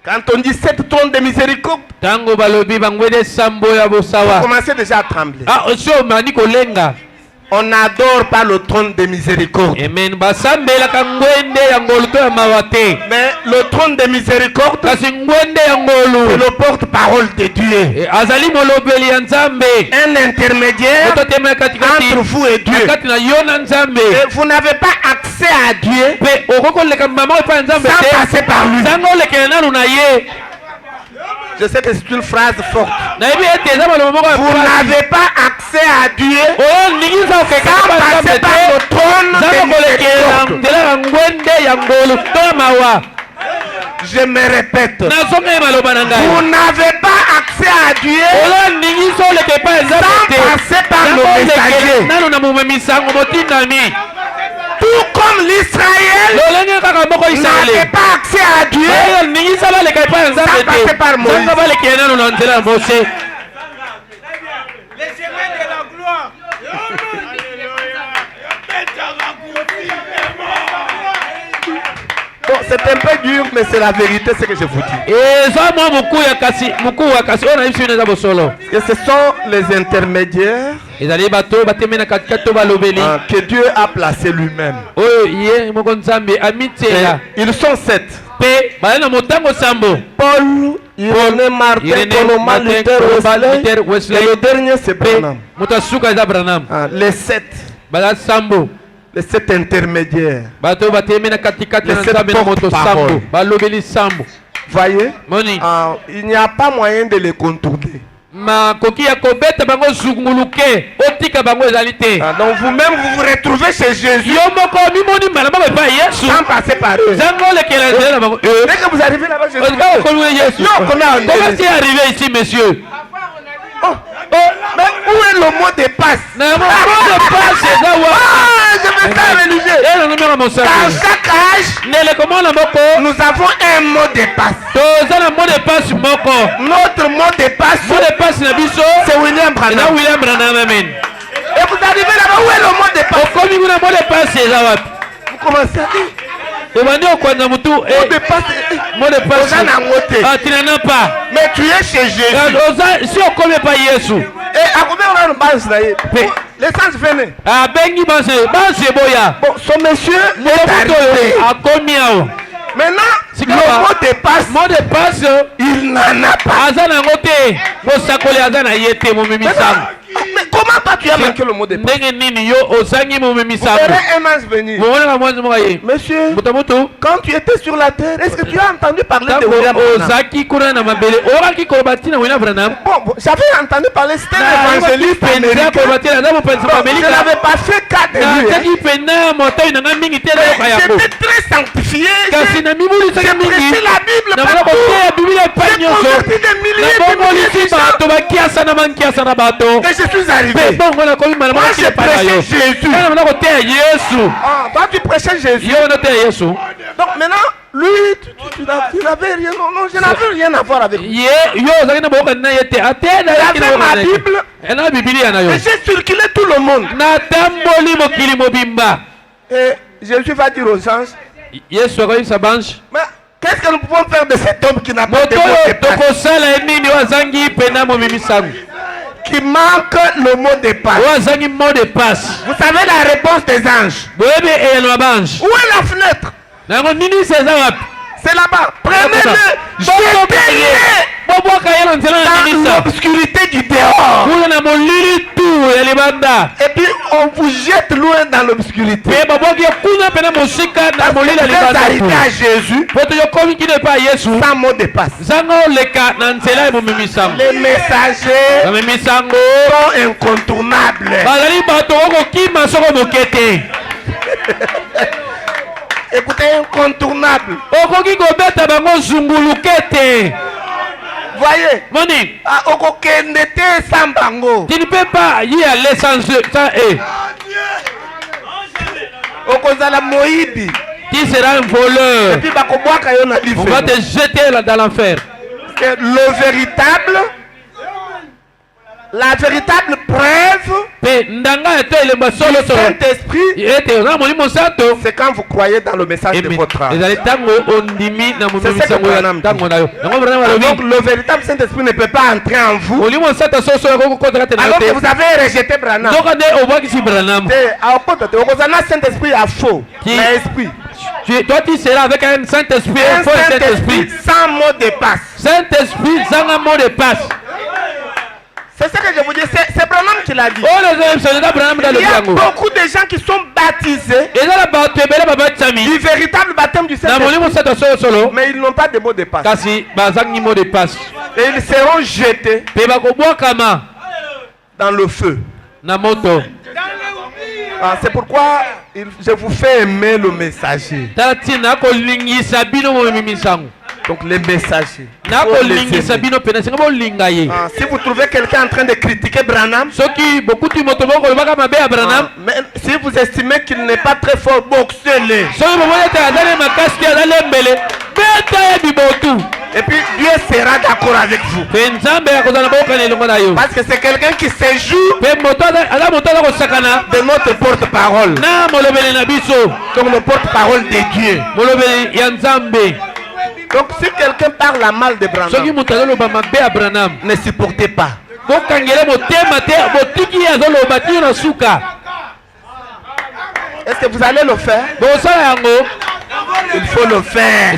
Quand on dit cette trône de miséricorde, vous commencez déjà à trembler. On n'adore pas le trône de miséricorde. Mais le trône de miséricorde, c'est le porte-parole de Dieu. Un intermédiaire entre vous et Dieu. Et vous n'avez pas accès à Dieu sans passer par lui. Je sais que c'est une phrase forte. Vous n'avez pas accès à Dieu sans passer par le trône de miséricorde. Je me répète. Vous n'avez pas accès à Dieu sans passer par le messager. Tout comme l'Israël n'avait pas accès à Dieu sans passer par Moïse. Les chemins de la gloire. Bon, c'est un peu dur, mais c'est la vérité, ce que je vous dis. Et ce sont les intermédiaires que Dieu a placés lui-même. Ils sont 7. Paul, Irénée, Martin, Thomas, Luther, Wesley. Et le dernier, c'est Branham. Les 7. Les 7 intermédiaires. Les 7 porte-paroles. Voyez, il n'y a pas moyen de les contourner. Donc vous-même vous vous retrouvez chez Jésus sans passer par eux. Dès que vous arrivez là-bas, Jésus. Comment c'est arrivé ici, monsieur? Mais où est le mot de passe? Je me sens religieux. Dans chaque âge, nous avons un mot de passe. Notre mot de passe, c'est William Branham. Et vous arrivez là-bas, où est le mot de passe? Vous commencez à dire. Obandi okwanza mutu. Mot de passe. Mot de passe. Oza na ngote. Ah, tu n'en as pas. Mais tu es chez Jésus. Si on ne connaît pas Yesu. Et à combien on a une base là? L'essence venait. Ah, bengi banse boya. Bon, son monsieur est arrivé. A combien? Maintenant, le mot de passe. Mot de passe. Il n'en a pas. Azana ngote. Mosakole azana yete momimisam. Mais comment pas tu as manqué le mot de passe? Vous verrez un ange venir. Monsieur, quand tu étais sur la terre, est-ce que tu as entendu parler de William Branham? Bon, j'avais entendu parler, c'était l'évangéliste américain. Je n'avais pas fait cas de lui. J'étais très sanctifié. J'ai prêché la Bible partout. J'ai converti des milliers de gens. Et je suis arrivé. Moi, j'ai prêché Jésus. Ah, toi, tu prêchais Jésus. Donc maintenant, lui, tu n'avais rien. Non, je n'avais rien à voir avec lui. J'avais ma Bible. Et j'ai circulé tout le monde. Et Jésus va dire aux anges. Mais qu'est-ce que nous pouvons faire de cet homme qui n'a pas de mot de passe? Qui manque le mot de passe. Vous savez la réponse des anges. Où est la fenêtre? C'est là-bas. Prenez-le. Jetez-le dans l'obscurité du dehors. Et puis on vous jette loin dans l'obscurité. Vous êtes arrivé à Jésus sans mot de passe. Les messagers sont incontournables. Écoutez, incontournable. Voyez, tu ne peux pas y aller sans eux. Tu seras un voleur. On va te jeter là dans l'enfer. La véritable preuve du Saint-Esprit, c'est quand vous croyez dans le message de votre âme. Donc le véritable Saint-Esprit ne peut pas entrer en vous alors que vous avez rejeté Branham. Saint-Esprit a faux, mais esprit. Toi tu seras avec un Saint-Esprit, un faux Saint-Esprit sans mot de passe. Saint-Esprit sans un mot de passe. C'est ça que je vous dis, c'est Branham qui l'a dit. Il y a beaucoup de gens qui sont baptisés du véritable baptême du Saint-Esprit, mais ils n'ont pas de mot de passe. Et ils seront jetés dans le feu. Ah, c'est pourquoi je vous fais aimer le messager. Donc les messagers. Si vous trouvez quelqu'un en train de critiquer Branham, mais si vous estimez qu'il n'est pas très fort, boxez-le. Et puis Dieu sera d'accord avec vous. Parce que c'est quelqu'un qui séjoue de notre porte-parole. Comme le porte-parole de Dieu. Donc si quelqu'un parle mal de Branham, ne supportez pas. Est-ce que vous allez le faire? Il faut le faire.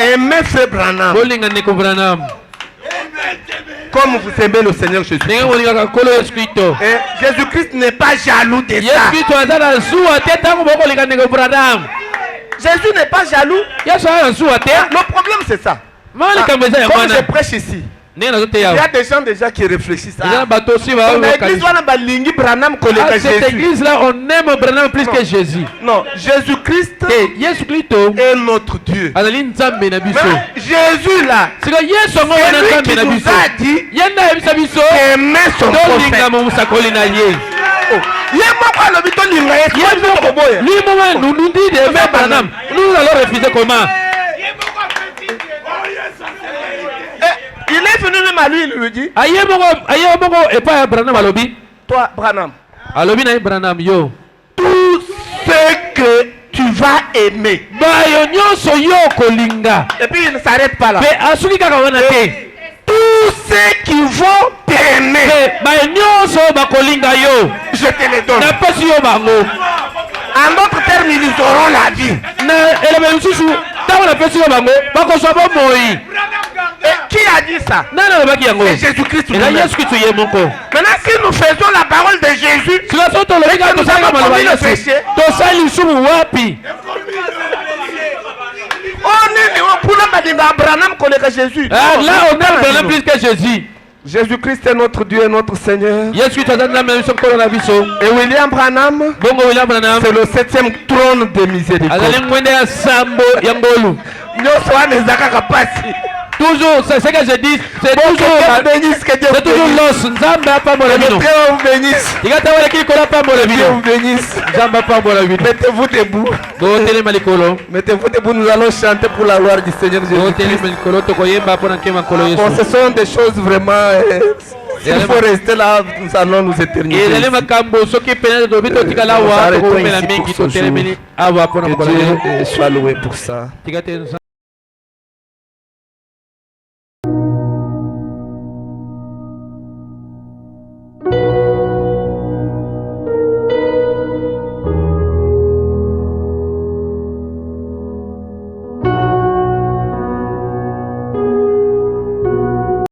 Aimez Frère Branham comme vous aimez le Seigneur Jésus. Et Jésus-Christ n'est pas jaloux de ça. Jésus n'est pas jaloux. Le problème c'est ça. Comme je prêche ici, il y a des gens déjà qui réfléchissent à cette église là, on aime Branham plus que Jésus. Non, Jésus-Christ est notre Dieu. Mais Jésus là, c'est lui qui nous a dit aimer son prophète. Lui nous dit d'aimer Branham. Nous allons refuser comment? Il est venu même à lui, il lui dit. Toi, Branham. Branham, yo. Tout ce que tu vas aimer. Et puis il ne s'arrête pas là. Tous ceux qui vont t'aimer, je te les donne. En d'autres termes, ils auront la vie. Et qui a dit ça? C'est Jésus-Christ. Maintenant, si nous faisons la parole de Jésus, nous avons commis le péché. Jésus. Là, on a Abraham plus que Jésus. Jésus-Christ est notre Dieu et notre Seigneur. Et William Branham, c'est le 7e trône de miséricorde. Toujours, c'est ce que je dis. C'est toujours l'os. Mettez-vous debout. Mettez-vous debout, nous allons chanter pour la gloire du Seigneur Jésus. Bon, ce sont des choses vraiment... S'il faut rester là, nous allons nous éterniser. Que Dieu soit loué pour ça.